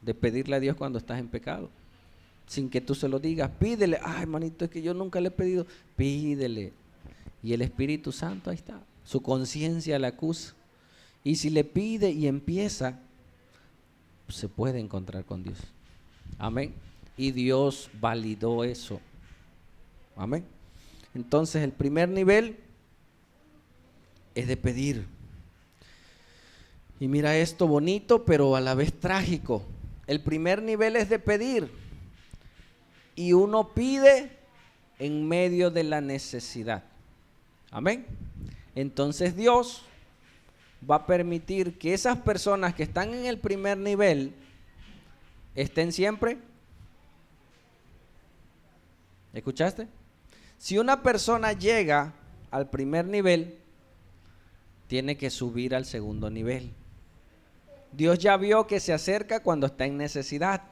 de pedirle a Dios cuando estás en pecado, sin que tú se lo digas. Pídele, ay, hermanito, es que yo nunca le he pedido. Pídele. Y el Espíritu Santo, ahí está, su conciencia le acusa. Y si le pide y empieza, se puede encontrar con Dios. Amén. Y Dios validó eso. Amén. Entonces el primer nivel es de pedir. Y mira esto bonito, pero a la vez trágico. El primer nivel es de pedir. Y uno pide en medio de la necesidad. Amén. Entonces Dios va a permitir que esas personas que están en el primer nivel estén siempre. ¿Escuchaste? Si una persona llega al primer nivel, tiene que subir al segundo nivel. Dios ya vio que se acerca cuando está en necesidad,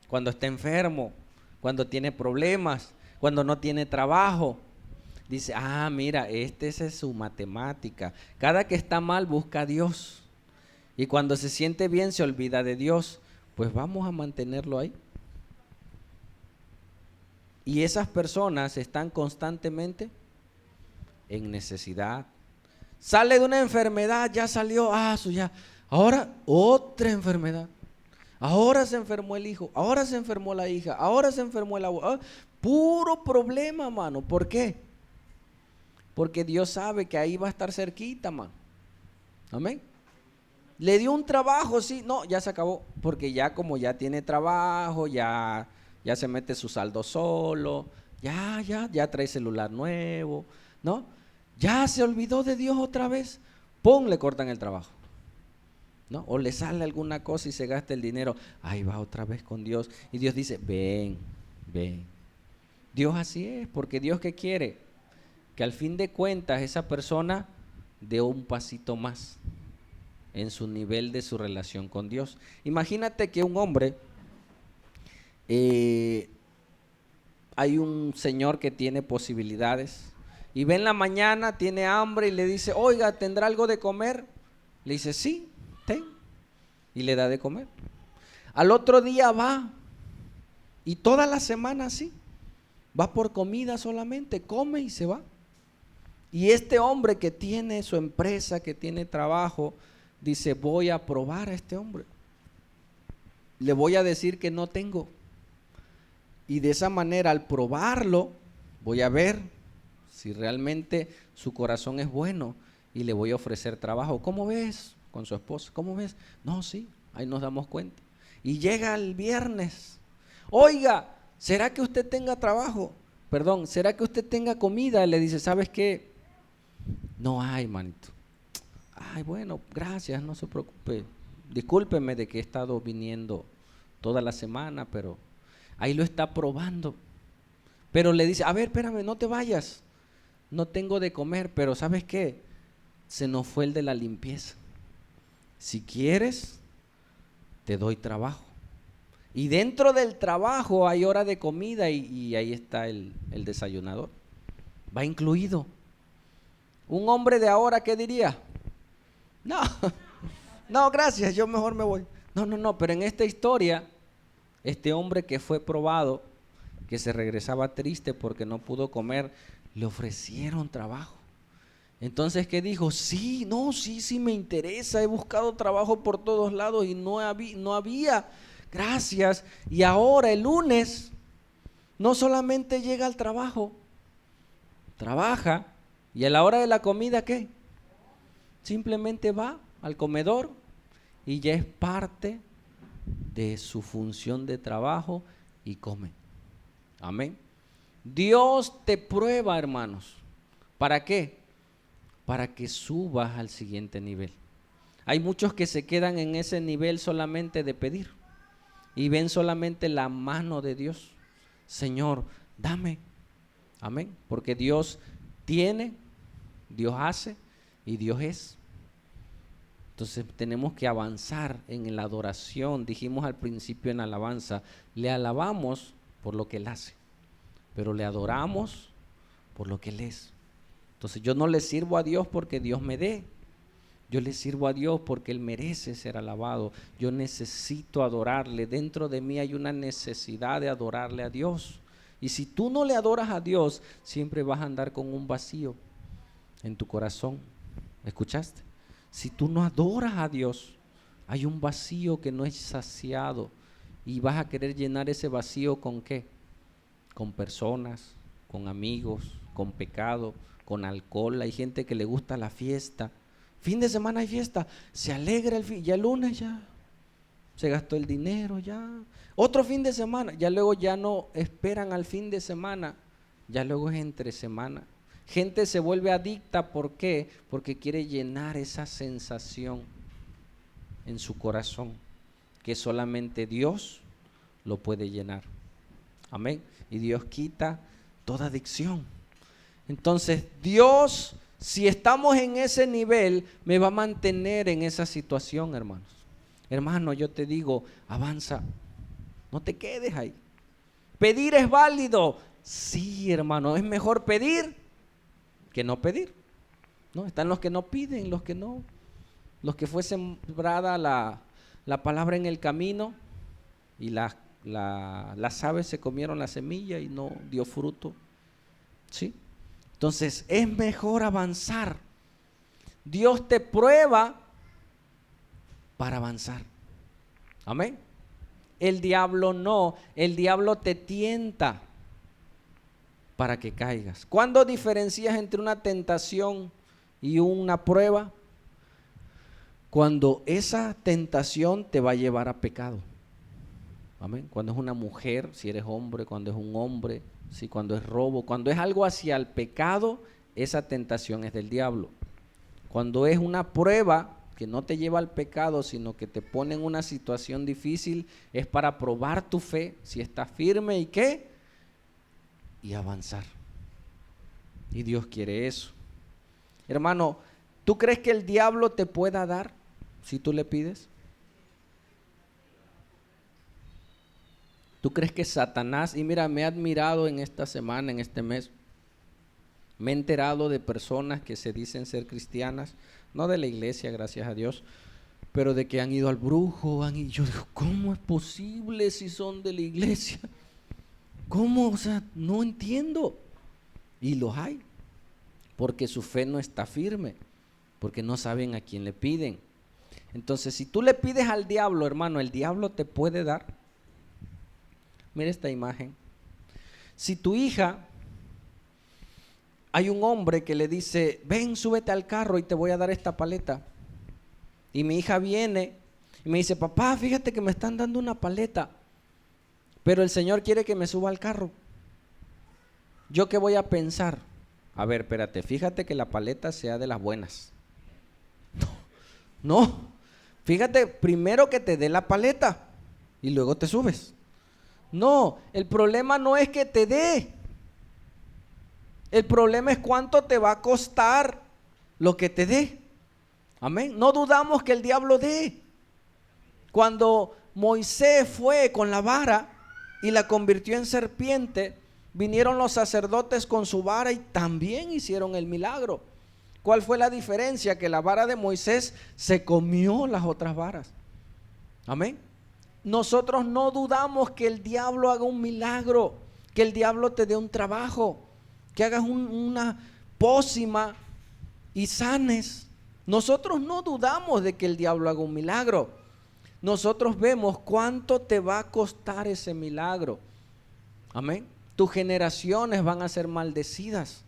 cuando está enfermo, cuando tiene problemas, cuando no tiene trabajo. Dice, mira, esa es su matemática. Cada que está mal busca a Dios. Y cuando se siente bien se olvida de Dios. Pues vamos a mantenerlo ahí. Y esas personas están constantemente en necesidad. Sale de una enfermedad, ya salió, ya. Ahora otra enfermedad. Ahora se enfermó el hijo, ahora se enfermó la hija, ahora se enfermó el abuelo. Puro problema, mano. ¿Por qué? Porque Dios sabe que ahí va a estar cerquita, mano. Amén. Le dio un trabajo, sí, no, ya se acabó, porque ya como ya tiene trabajo, ya se mete su saldo solo, ya trae celular nuevo, ¿no? Ya se olvidó de Dios otra vez, ¡pum!, le cortan el trabajo, ¿no? O le sale alguna cosa y se gasta el dinero, ahí va otra vez con Dios, y Dios dice, ven, ven. Dios así es, porque Dios, ¿qué quiere? Que al fin de cuentas esa persona dé un pasito más en su nivel de su relación con Dios. Imagínate que un hombre, hay un señor que tiene posibilidades y ve en la mañana, tiene hambre y le dice, oiga, ¿tendrá algo de comer? Le dice, sí, ten, y le da de comer. Al otro día va, y toda la semana así, va por comida solamente, come y se va. Y este hombre que tiene su empresa, que tiene trabajo, dice, voy a probar a este hombre, le voy a decir que no tengo, y de esa manera, al probarlo, voy a ver si realmente su corazón es bueno y le voy a ofrecer trabajo. ¿Cómo ves? Con su esposa, ¿cómo ves? No, sí, ahí nos damos cuenta. Y llega el viernes, oiga, ¿será que usted tenga trabajo? Perdón, ¿será que usted tenga comida? Le dice, ¿sabes qué? No hay, manito. Ay, bueno, gracias, no se preocupe. Discúlpeme de que he estado viniendo toda la semana, pero ahí lo está probando. Pero le dice, a ver, espérame, no te vayas. No tengo de comer, pero ¿sabes qué? Se nos fue el de la limpieza. Si quieres, te doy trabajo. Y dentro del trabajo hay hora de comida y ahí está el desayunador. Va incluido. Un hombre de ahora, ¿qué diría? No, no, gracias, yo mejor me voy. No, pero en esta historia, este hombre que fue probado, que se regresaba triste porque no pudo comer, le ofrecieron trabajo. Entonces, ¿qué dijo? Sí, no, sí me interesa, he buscado trabajo por todos lados y no había, gracias. Y ahora el lunes, no solamente llega al trabajo, trabaja, y a la hora de la comida, ¿qué? Simplemente va al comedor y ya es parte de su función de trabajo y come. Amén. Dios te prueba, hermanos. ¿Para qué? Para que subas al siguiente nivel. Hay muchos que se quedan en ese nivel solamente de pedir y ven solamente la mano de Dios. Señor, dame. Amén. Porque Dios tiene, Dios hace y Dios es. Entonces tenemos que avanzar en la adoración. Dijimos al principio en alabanza, le alabamos por lo que Él hace, pero le adoramos por lo que Él es. Entonces yo no le sirvo a Dios porque Dios me dé, yo le sirvo a Dios porque Él merece ser alabado. Yo necesito adorarle, dentro de mí hay una necesidad de adorarle a Dios. Y si tú no le adoras a Dios, siempre vas a andar con un vacío en tu corazón. ¿Escuchaste? Si tú no adoras a Dios, hay un vacío que no es saciado y vas a querer llenar ese vacío ¿con qué? Con personas, con amigos, con pecado, con alcohol. Hay gente que le gusta la fiesta. Fin de semana hay fiesta, se alegra ya el lunes ya se gastó el dinero, ya otro fin de semana, ya luego ya no esperan al fin de semana, ya luego es entre semana. Gente se vuelve adicta, ¿por qué? Porque quiere llenar esa sensación en su corazón que solamente Dios lo puede llenar. Amén. Y Dios quita toda adicción. Entonces Dios, si estamos en ese nivel, me va a mantener en esa situación, hermanos. Hermano, yo te digo, avanza, no te quedes ahí. ¿Pedir es válido? Sí, hermano, es mejor pedir que no pedir, ¿no? Están los que no piden, los que no, los que fue sembrada la palabra en el camino y las aves se comieron la semilla y no dio fruto, ¿sí? Entonces es mejor avanzar. Dios te prueba para avanzar. Amén. El diablo no, el diablo te tienta para que caigas. ¿Cuándo diferencias entre una tentación y una prueba? cuando esa tentación te va a llevar a pecado. Amén. Cuando es una mujer, si eres hombre, cuando es un hombre, si cuando es robo, cuando es algo hacia el pecado, esa tentación es del diablo. Cuando es una prueba que no te lleva al pecado, sino que te pone en una situación difícil, es para probar tu fe, si está firme y qué, y avanzar. Y Dios quiere eso. Hermano, ¿tú crees que el diablo te pueda dar si tú le pides? ¿Tú crees que Satanás, y mira, me he admirado en esta semana, en este mes, me he enterado de personas que se dicen ser cristianas, no de la iglesia, gracias a Dios, pero de que han ido al brujo, y yo digo, ¿cómo es posible si son de la iglesia? ¿Cómo? O sea, no entiendo. Y los hay, porque su fe no está firme, porque no saben a quién le piden. Entonces, si tú le pides al diablo, hermano, el diablo te puede dar. Mira esta imagen. Si tu hija, hay un hombre que le dice, ven, súbete al carro y te voy a dar esta paleta. Y mi hija viene y me dice, papá, fíjate que me están dando una paleta, pero el Señor quiere que me suba al carro. ¿Yo qué voy a pensar? A ver, espérate, fíjate que la paleta sea de las buenas. No, fíjate primero que te dé la paleta y luego te subes. No, el problema no es que te dé. El problema es cuánto te va a costar lo que te dé. Amén. No dudamos que el diablo dé. Cuando Moisés fue con la vara y la convirtió en serpiente, vinieron los sacerdotes con su vara y también hicieron el milagro. ¿Cuál fue la diferencia? Que la vara de Moisés se comió las otras varas. Amén. Nosotros no dudamos que el diablo haga un milagro, que el diablo te dé un trabajo, que hagas una pócima y sanes. Nosotros no dudamos de que el diablo haga un milagro. Nosotros vemos cuánto te va a costar ese milagro. Amén. Tus generaciones van a ser maldecidas.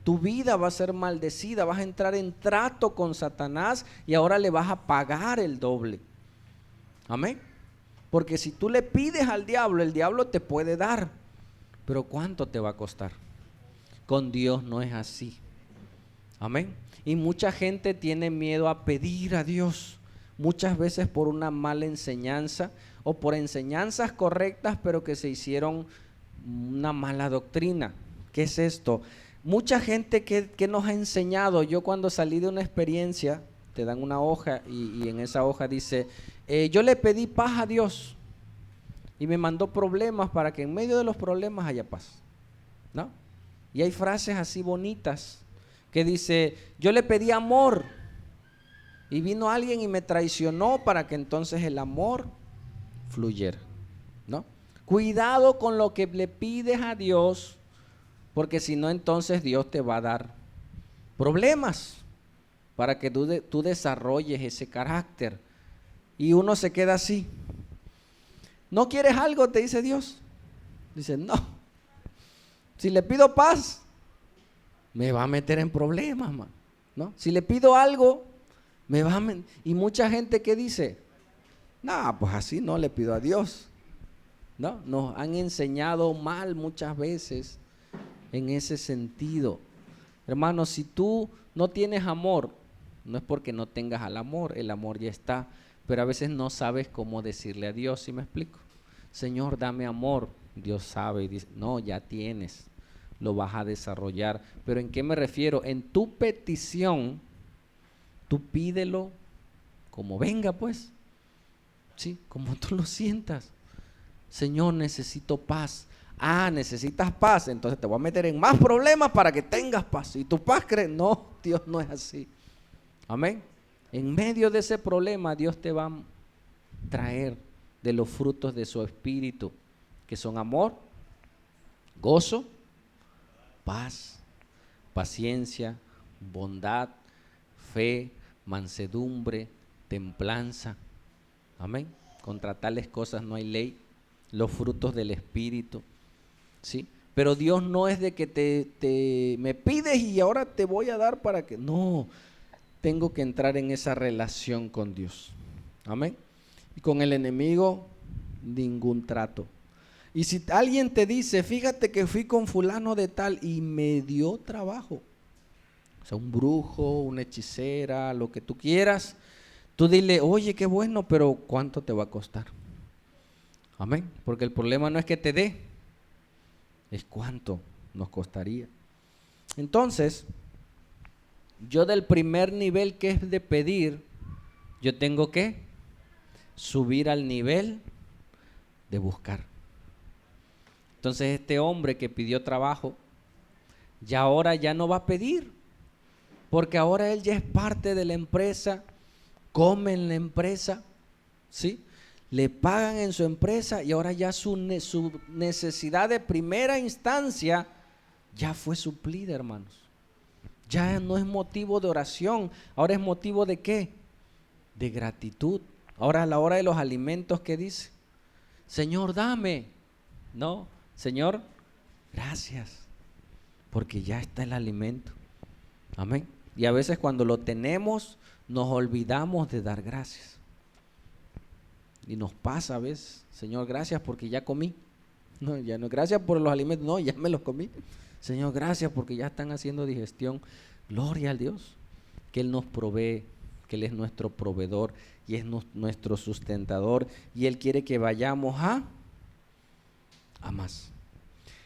Tu vida va a ser maldecida. Vas a entrar en trato con Satanás y ahora le vas a pagar el doble. Amén. Porque si tú le pides al diablo, el diablo te puede dar. Pero ¿cuánto te va a costar? Con Dios no es así. Amén. Y mucha gente tiene miedo a pedir a Dios. Muchas veces por una mala enseñanza o por enseñanzas correctas, pero que se hicieron una mala doctrina. ¿Qué es esto? Mucha gente que nos ha enseñado. Yo cuando salí de una experiencia, te dan una hoja y en esa hoja dice, yo le pedí paz a Dios y me mandó problemas para que en medio de los problemas haya paz, ¿no? Y hay frases así bonitas que dice, yo le pedí amor y vino alguien y me traicionó para que entonces el amor fluyera, ¿no? Cuidado con lo que le pides a Dios, porque si no entonces Dios te va a dar problemas para que tú desarrolles ese carácter. Y uno se queda así. ¿No quieres algo? Te dice Dios. Dice, no. Si le pido paz, me va a meter en problemas, man, ¿no? Si le pido algo, me va a y mucha gente que dice, no, pues así no le pido a Dios, ¿no? Nos han enseñado mal muchas veces en ese sentido. Hermano, si tú no tienes amor, no es porque no tengas al amor, el amor ya está, pero a veces no sabes cómo decirle a Dios, ¿sí me explico? Señor, dame amor. Dios sabe y dice, no, ya tienes, lo vas a desarrollar. Pero ¿en qué me refiero? En tu petición, tú pídelo como venga, pues, sí, como tú lo sientas. Señor, necesito paz. Ah, necesitas paz, entonces te voy a meter en más problemas para que tengas paz. Y tu paz cree, no, Dios no es así. Amén. En medio de ese problema, Dios te va a traer de los frutos de su espíritu, que son amor, gozo, paz, paciencia, bondad, fe, mansedumbre, templanza. Amén. Contra tales cosas no hay ley. Los frutos del espíritu, ¿sí? Pero Dios no es de que me pides y ahora te voy a dar para que, no. tengo que entrar en esa relación con Dios. Amén. Y con el enemigo, ningún trato. Y si alguien te dice, fíjate que fui con fulano de tal y me dio trabajo, o sea, un brujo, una hechicera, lo que tú quieras, tú dile, oye, qué bueno, pero ¿cuánto te va a costar? Amén. Porque el problema no es que te dé, es cuánto nos costaría. Entonces, yo del primer nivel, que es de pedir, yo tengo que subir al nivel de buscar. Entonces este hombre que pidió trabajo, ya ahora ya no va a pedir, porque ahora él ya es parte de la empresa, come en la empresa, ¿sí? Le pagan en su empresa y ahora ya su necesidad de primera instancia ya fue suplida, hermanos. Ya no es motivo de oración, ahora es motivo de ¿qué? De gratitud. Ahora a la hora de los alimentos, ¿qué dice? Señor, dame. No, Señor, gracias, porque ya está el alimento. Amén. Y a veces cuando lo tenemos, nos olvidamos de dar gracias. Y nos pasa a veces, Señor, gracias porque ya comí. No, ya no, gracias por los alimentos, no, ya me los comí. Señor, gracias porque ya están haciendo digestión. Gloria al Dios, que Él nos provee, que Él es nuestro proveedor y es nuestro sustentador, y Él quiere que vayamos a más.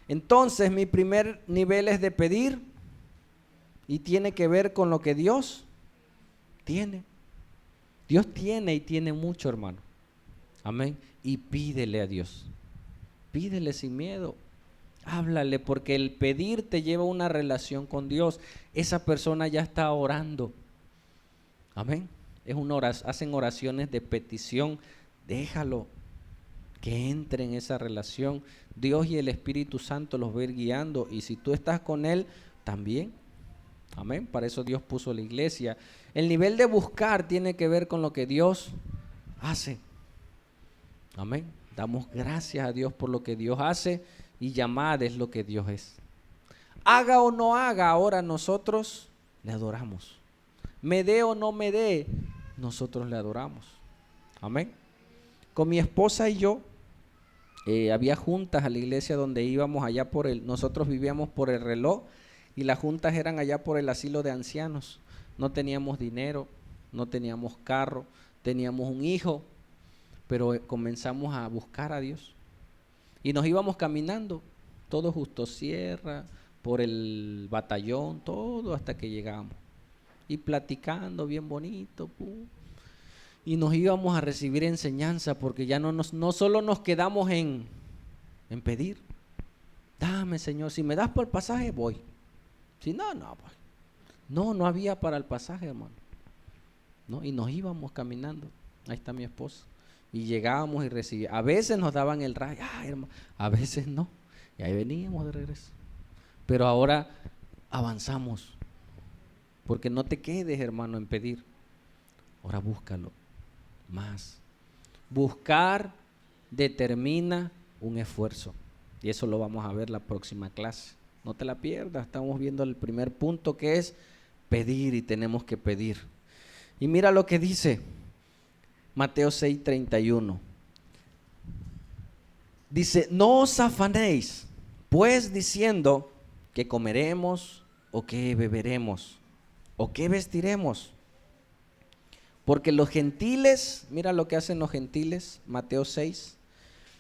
Entonces mi primer nivel es de pedir, y tiene que ver con lo que Dios tiene. Dios tiene y tiene mucho, hermano. Amén. Y pídele a Dios. Pídele sin miedo. Háblale, porque el pedir te lleva a una relación con Dios. Esa persona ya está orando. Amén. Hacen oraciones de petición. Déjalo que entre en esa relación. Dios y el Espíritu Santo los va a ir guiando. Y si tú estás con Él, también. Amén. Para eso Dios puso la iglesia. El nivel de buscar tiene que ver con lo que Dios hace. Amén. Damos gracias a Dios por lo que Dios hace, y llamad es lo que Dios es. Haga o no haga, ahora nosotros le adoramos. Me dé o no me dé, nosotros le adoramos. Amén. Con mi esposa y yo, había juntas a la iglesia donde íbamos allá nosotros vivíamos por el reloj, y las juntas eran allá por el asilo de ancianos. No teníamos dinero, no teníamos carro, teníamos un hijo, pero comenzamos a buscar a Dios. Y nos íbamos caminando, todo Justo Sierra, por el batallón, todo hasta que llegamos. Y platicando bien bonito, y nos íbamos a recibir enseñanza, porque ya no solo nos quedamos en pedir. Dame, Señor, si me das por el pasaje, voy. Si no, pues. No había para el pasaje, hermano. ¿No? Y nos íbamos caminando. Ahí está mi esposa. Y llegábamos y recibíamos. A veces nos daban el rayo, hermano. A veces no. Y ahí veníamos de regreso. Pero ahora avanzamos. Porque no te quedes, hermano, en pedir. Ahora búscalo más. Buscar determina un esfuerzo. Y eso lo vamos a ver la próxima clase. No te la pierdas. Estamos viendo el primer punto, que es pedir, y tenemos que pedir. Y mira lo que dice Mateo 6:31. Dice, no os afanéis, pues, diciendo que comeremos, o que beberemos, o que vestiremos. Porque los gentiles, mira lo que hacen los gentiles, Mateo 6.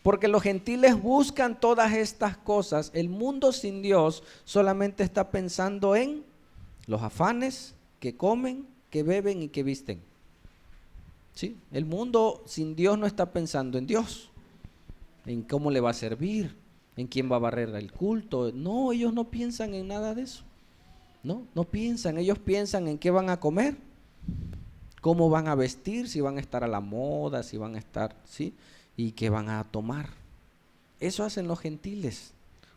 Porque los gentiles buscan todas estas cosas. El mundo sin Dios solamente está pensando en los afanes, que comen, que beben y que visten. ¿Sí? El mundo sin Dios no está pensando en Dios, en cómo le va a servir, en quién va a barrer el culto. No, ellos no piensan en nada de eso. No piensan. Ellos piensan en qué van a comer, cómo van a vestir, si van a estar a la moda, si van a estar, ¿sí? Y qué van a tomar. Eso hacen los gentiles.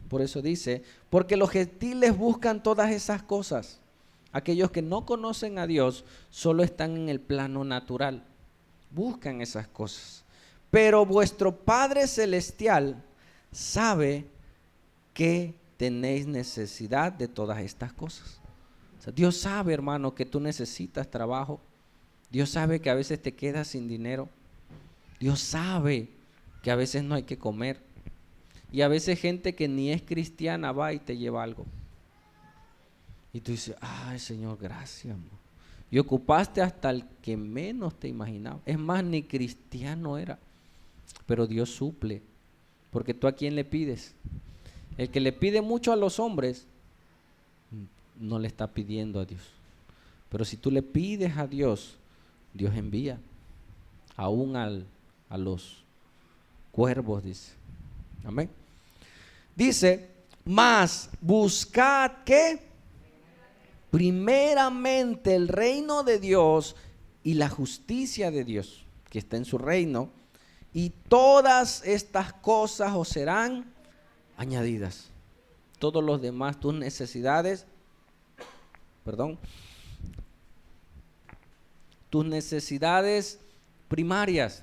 Por eso dice, porque los gentiles buscan todas esas cosas. Aquellos que no conocen a Dios solo están en el plano natural. Buscan esas cosas. Pero vuestro Padre Celestial sabe que tenéis necesidad de todas estas cosas. sea, Dios sabe, hermano, que tú necesitas trabajo. Dios sabe que a veces te quedas sin dinero. Dios sabe que a veces no hay que comer. Y a veces gente que ni es cristiana va y te lleva algo. Y tú dices, ay Señor, gracias, amor. Y ocupaste hasta el que menos te imaginaba. Es más, ni cristiano era. Pero Dios suple. Porque tú, ¿a quién le pides? El que le pide mucho a los hombres no le está pidiendo a Dios. Pero si tú le pides a Dios, Dios envía. Aún a los cuervos, dice. Amén. Dice, mas buscad ¿qué? Primeramente el reino de Dios y la justicia de Dios, que está en su reino, y todas estas cosas os serán añadidas. Todos los demás, tus necesidades, tus necesidades primarias.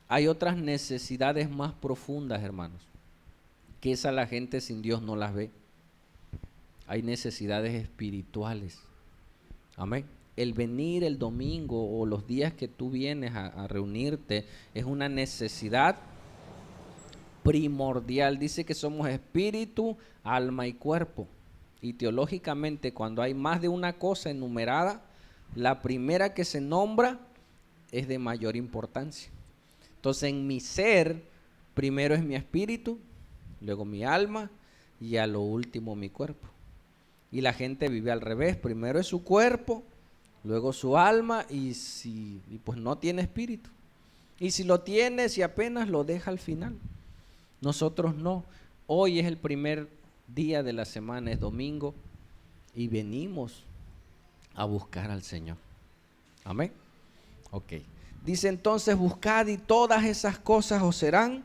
Hay otras necesidades más profundas, hermanos, que esa la gente sin Dios no las ve. Hay necesidades espirituales. Amén. El venir el domingo o los días que tú vienes a reunirte es una necesidad primordial. Dice que somos espíritu, alma y cuerpo. Y teológicamente, cuando hay más de una cosa enumerada, la primera que se nombra es de mayor importancia. Entonces, en mi ser, primero es mi espíritu, luego mi alma y a lo último mi cuerpo. Y la gente vive al revés, primero es su cuerpo, luego su alma y pues no tiene espíritu. Y si lo tiene, si apenas lo deja al final. Nosotros no. Hoy es el primer día de la semana, es domingo, y venimos a buscar al Señor. Amén. Ok. Dice entonces, buscad y todas esas cosas os serán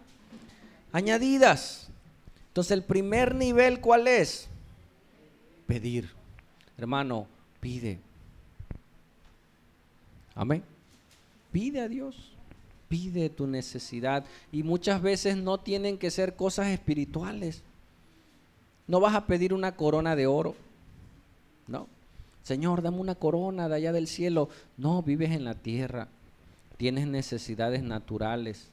añadidas. Entonces el primer nivel, ¿cuál es? Pedir. Hermano, pide. Amén. Pide a Dios. Pide tu necesidad. Y muchas veces no tienen que ser cosas espirituales. No vas a pedir una corona de oro. No. Señor, dame una corona de allá del cielo. No, vives en la tierra. Tienes necesidades naturales.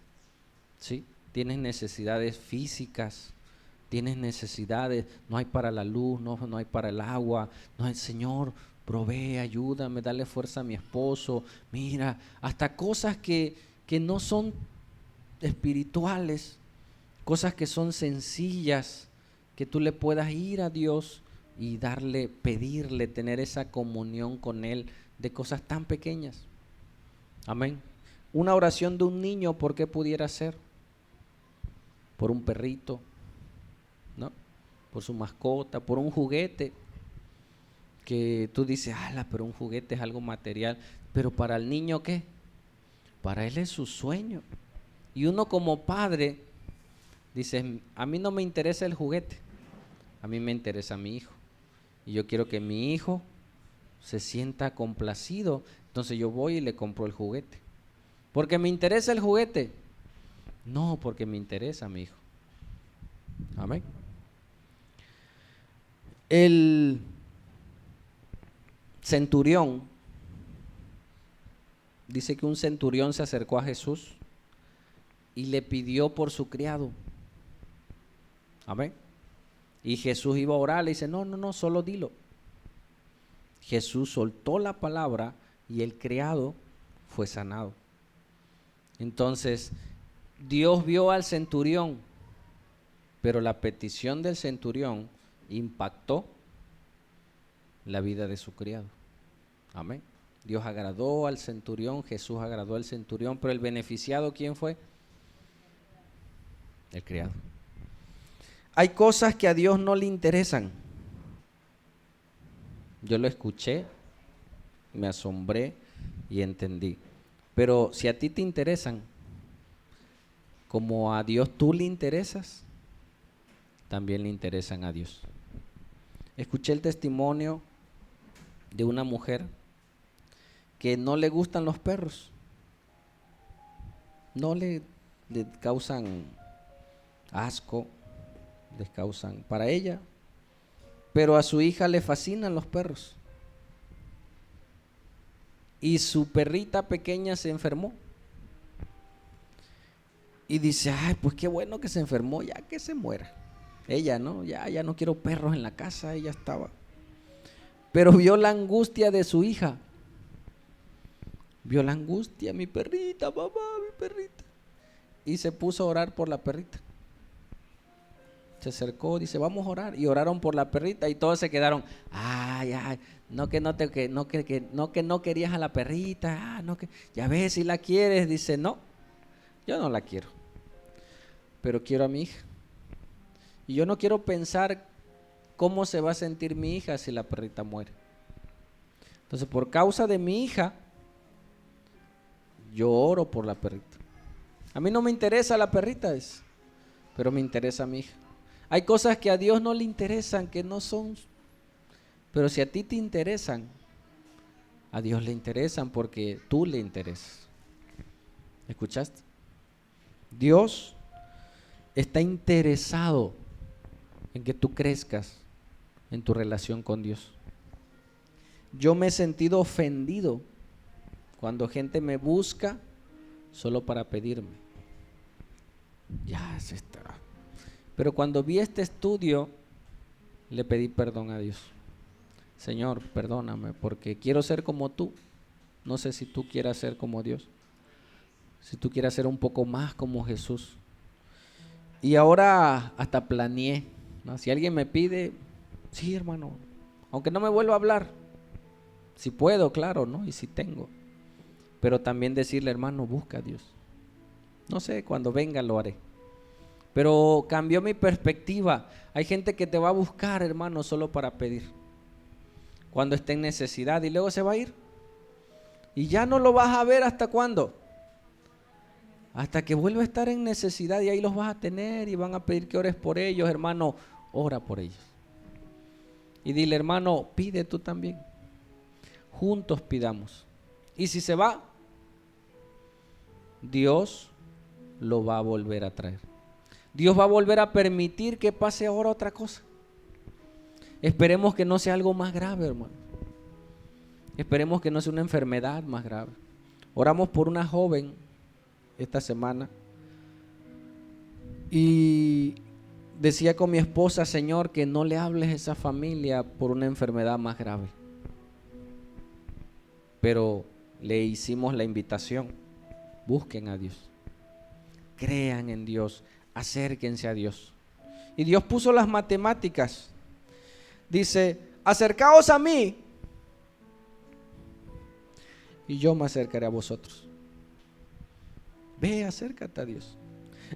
¿Sí? Tienes necesidades físicas. Tienes necesidades. No hay para la luz, no hay para el agua. No hay, Señor, provee, ayúdame, dale fuerza a mi esposo. Mira, hasta cosas que no son espirituales, cosas que son sencillas, que tú le puedas ir a Dios y darle, pedirle, tener esa comunión con Él de cosas tan pequeñas. Amén. Una oración de un niño, ¿por qué pudiera ser? Por un perrito, ¿no? Por su mascota, por un juguete, que tú dices, ala, pero un juguete es algo material. Pero para el niño, ¿qué? Para él es su sueño. Y uno como padre dice, a mí no me interesa el juguete, a mí me interesa mi hijo. Y yo quiero que mi hijo se sienta complacido. Entonces yo voy y le compro el juguete. ¿Porque me interesa el juguete? No, porque me interesa mi hijo. Amén. El centurión, dice que un centurión se acercó a Jesús y le pidió por su criado. Amén. Y Jesús iba a orar, le dice, no, solo dilo. Jesús soltó la palabra y el criado fue sanado. Entonces, Dios vio al centurión, pero la petición del centurión impactó la vida de su criado. Amén. Dios agradó al centurión, Jesús agradó al centurión, pero el beneficiado, ¿quién fue? El criado. Hay cosas que a Dios no le interesan. Yo lo escuché, me asombré y entendí. Pero si a ti te interesan, como a Dios tú le interesas, también le interesan a Dios. Escuché el testimonio de una mujer que no le gustan los perros. No le causan asco, les causan, para ella pero a su hija le fascinan los perros. Y su perrita pequeña se enfermó. Y dice, ay, pues qué bueno que se enfermó, ya que se muera. Ella, ¿no? Ya no quiero perros en la casa, ella estaba. Pero vio la angustia de su hija. Vio la angustia, mi perrita, mamá, mi perrita. Y se puso a orar por la perrita. Se acercó, dice, vamos a orar. Y oraron por la perrita y todos se quedaron, ay, no que no querías a la perrita, no que, ya ves si la quieres. Dice, no, yo no la quiero, pero quiero a mi hija. Y yo no quiero pensar cómo se va a sentir mi hija si la perrita muere. Entonces, por causa de mi hija, yo oro por la perrita. A mí no me interesa la perrita, pero me interesa a mi hija. Hay cosas que a Dios no le interesan, que no son, pero si a ti te interesan, a Dios le interesan porque tú le interesas. ¿Escuchaste? Dios está interesado en que tú crezcas en tu relación con Dios. Yo me he sentido ofendido cuando gente me busca solo para pedirme. Ya se está. Pero cuando vi este estudio, le pedí perdón a Dios. Señor, perdóname porque quiero ser como tú. No sé si tú quieras ser como Dios. Si tú quieras ser un poco más como Jesús. Y ahora hasta planeé, ¿no? Si alguien me pide, sí, hermano, aunque no me vuelva a hablar, si puedo, claro, ¿no? Y si tengo. Pero también decirle, hermano, busca a Dios. No sé, cuando venga lo haré. Pero cambió mi perspectiva. Hay gente que te va a buscar, hermano, solo para pedir. Cuando esté en necesidad y luego se va a ir. Y ya no lo vas a ver hasta cuándo. Hasta que vuelva a estar en necesidad y ahí los vas a tener y van a pedir que ores por ellos, hermano, ora por ellos. Y dile, hermano, pide tú también. Juntos pidamos. Y si se va, Dios lo va a volver a traer. Dios va a volver a permitir que pase ahora otra cosa. Esperemos que no sea algo más grave, hermano. Esperemos que no sea una enfermedad más grave. Oramos por una joven esta semana y decía con mi esposa, Señor, que no le hables a esa familia por una enfermedad más grave. Pero le hicimos la invitación, busquen a Dios, crean en Dios, acérquense a Dios. Y Dios puso las matemáticas. Dice, acercaos a mí y yo me acercaré a vosotros. Ve, acércate a Dios.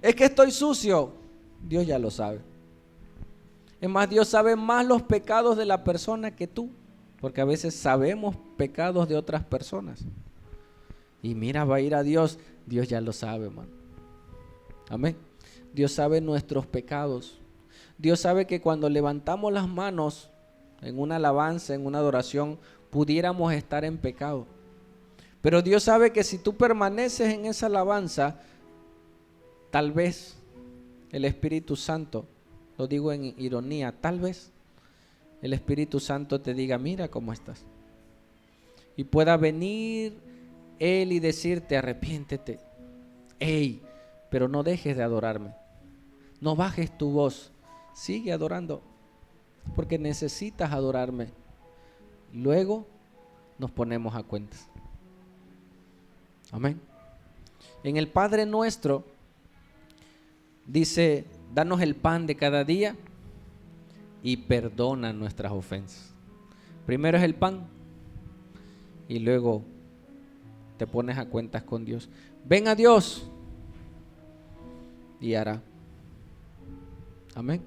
Es que estoy sucio. Dios ya lo sabe. Es más, Dios sabe más los pecados de la persona que tú. Porque a veces sabemos pecados de otras personas. Y mira, va a ir a Dios. Dios ya lo sabe, hermano. Amén. Dios sabe nuestros pecados. Dios sabe que cuando levantamos las manos en una alabanza, en una adoración, pudiéramos estar en pecado. Pero Dios sabe que si tú permaneces en esa alabanza, tal vez el Espíritu Santo, lo digo en ironía, tal vez el Espíritu Santo te diga, mira cómo estás. Y pueda venir Él y decirte, arrepiéntete. Ey, pero no dejes de adorarme. No bajes tu voz. Sigue adorando, porque necesitas adorarme. Luego nos ponemos a cuentas. Amén. En el Padre Nuestro dice, danos el pan de cada día y perdona nuestras ofensas. Primero es el pan y luego te pones a cuentas con Dios. Ven a Dios y hará. Amén.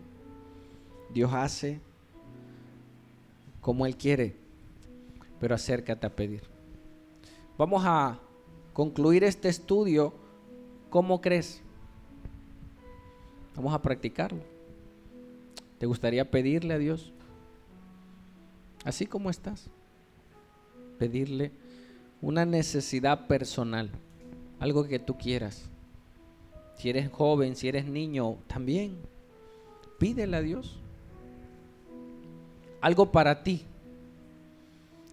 Dios hace como Él quiere, pero acércate a pedir. Vamos a concluir este estudio. ¿Cómo crees? Vamos a practicarlo. ¿Te gustaría pedirle a Dios? Así como estás. Pedirle una necesidad personal, algo que tú quieras. Si eres joven, si eres niño, también pídele a Dios. algo para ti.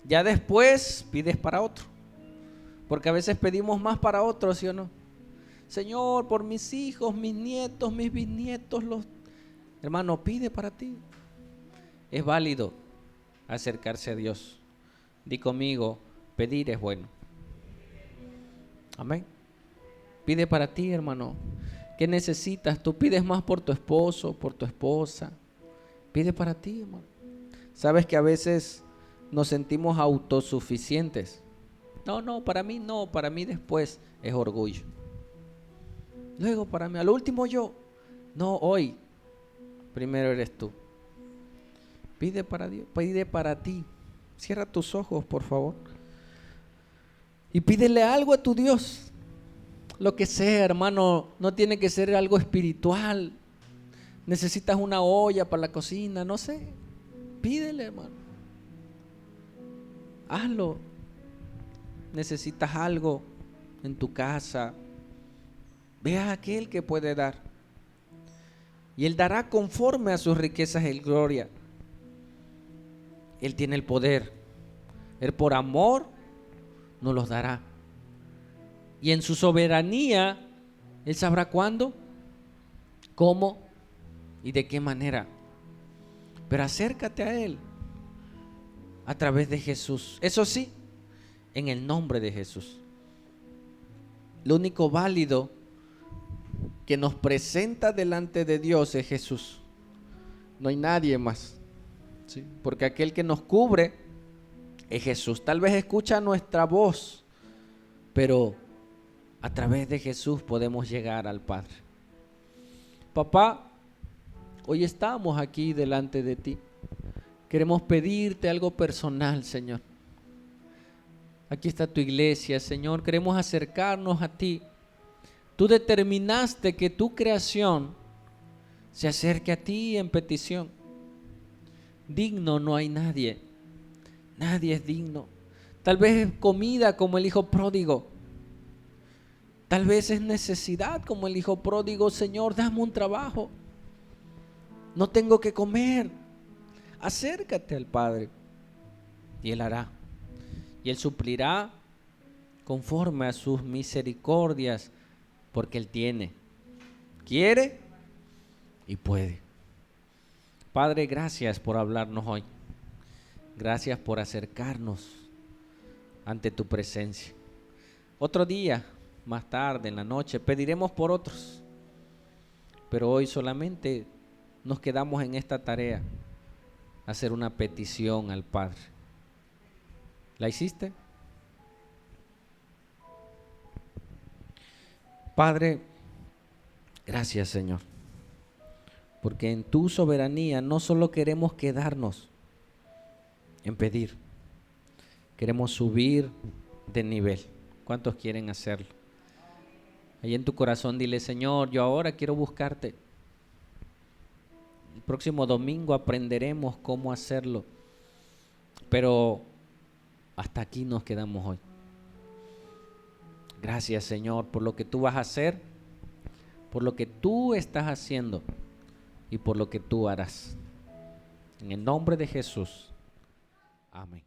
Ya después pides para otro, porque a veces pedimos más para otros, ¿sí o no? Señor, por mis hijos, mis nietos, mis bisnietos, hermano, pide para ti. Es válido acercarse a Dios. Di conmigo, pedir es bueno. Amén. Pide para ti, hermano. ¿Qué necesitas? Tú pides más por tu esposo, por tu esposa. Pide para ti, hermano. Sabes que a veces nos sentimos autosuficientes. No, para mí no, para mí después. Es orgullo. Luego para mí, al último yo. No, hoy. Primero eres tú. Pide para Dios, pide para ti. Cierra tus ojos, por favor. Y pídele algo a tu Dios. Lo que sea, hermano, no tiene que ser algo espiritual. Necesitas una olla para la cocina, no sé. Pídele, hermano. Hazlo. Necesitas algo en tu casa. Ve a aquel que puede dar. Y Él dará conforme a sus riquezas y gloria. Él tiene el poder. Él por amor nos los dará. Y en su soberanía, Él sabrá cuándo, cómo y de qué manera. Pero acércate a Él a través de Jesús. Eso sí, en el nombre de Jesús. Lo único válido que nos presenta delante de Dios es Jesús. No hay nadie más. ¿Sí? Porque aquel que nos cubre es Jesús. Tal vez escucha nuestra voz, pero a través de Jesús podemos llegar al Padre. Papá, hoy estamos aquí delante de ti. Queremos pedirte algo personal, Señor. Aquí está tu iglesia, Señor. Queremos acercarnos a ti. Tú determinaste que tu creación se acerque a ti en petición. Digno no hay nadie. Nadie es digno. Tal vez es comida como el hijo pródigo. Tal vez es necesidad como el hijo pródigo. Señor, dame un trabajo. No tengo que comer. Acércate al Padre y Él hará. Y Él suplirá conforme a sus misericordias, porque Él tiene, quiere y puede. Padre, gracias por hablarnos hoy. Gracias por acercarnos ante tu presencia. Otro día, más tarde, en la noche, pediremos por otros. Pero hoy solamente nos quedamos en esta tarea, hacer una petición al Padre. ¿La hiciste? Padre, gracias, Señor, porque en tu soberanía no solo queremos quedarnos en pedir, queremos subir de nivel. ¿Cuántos quieren hacerlo? Ahí en tu corazón dile: Señor, yo ahora quiero buscarte. El próximo domingo aprenderemos cómo hacerlo, pero hasta aquí nos quedamos hoy. Gracias, Señor, por lo que tú vas a hacer, por lo que tú estás haciendo y por lo que tú harás. En el nombre de Jesús. Amén.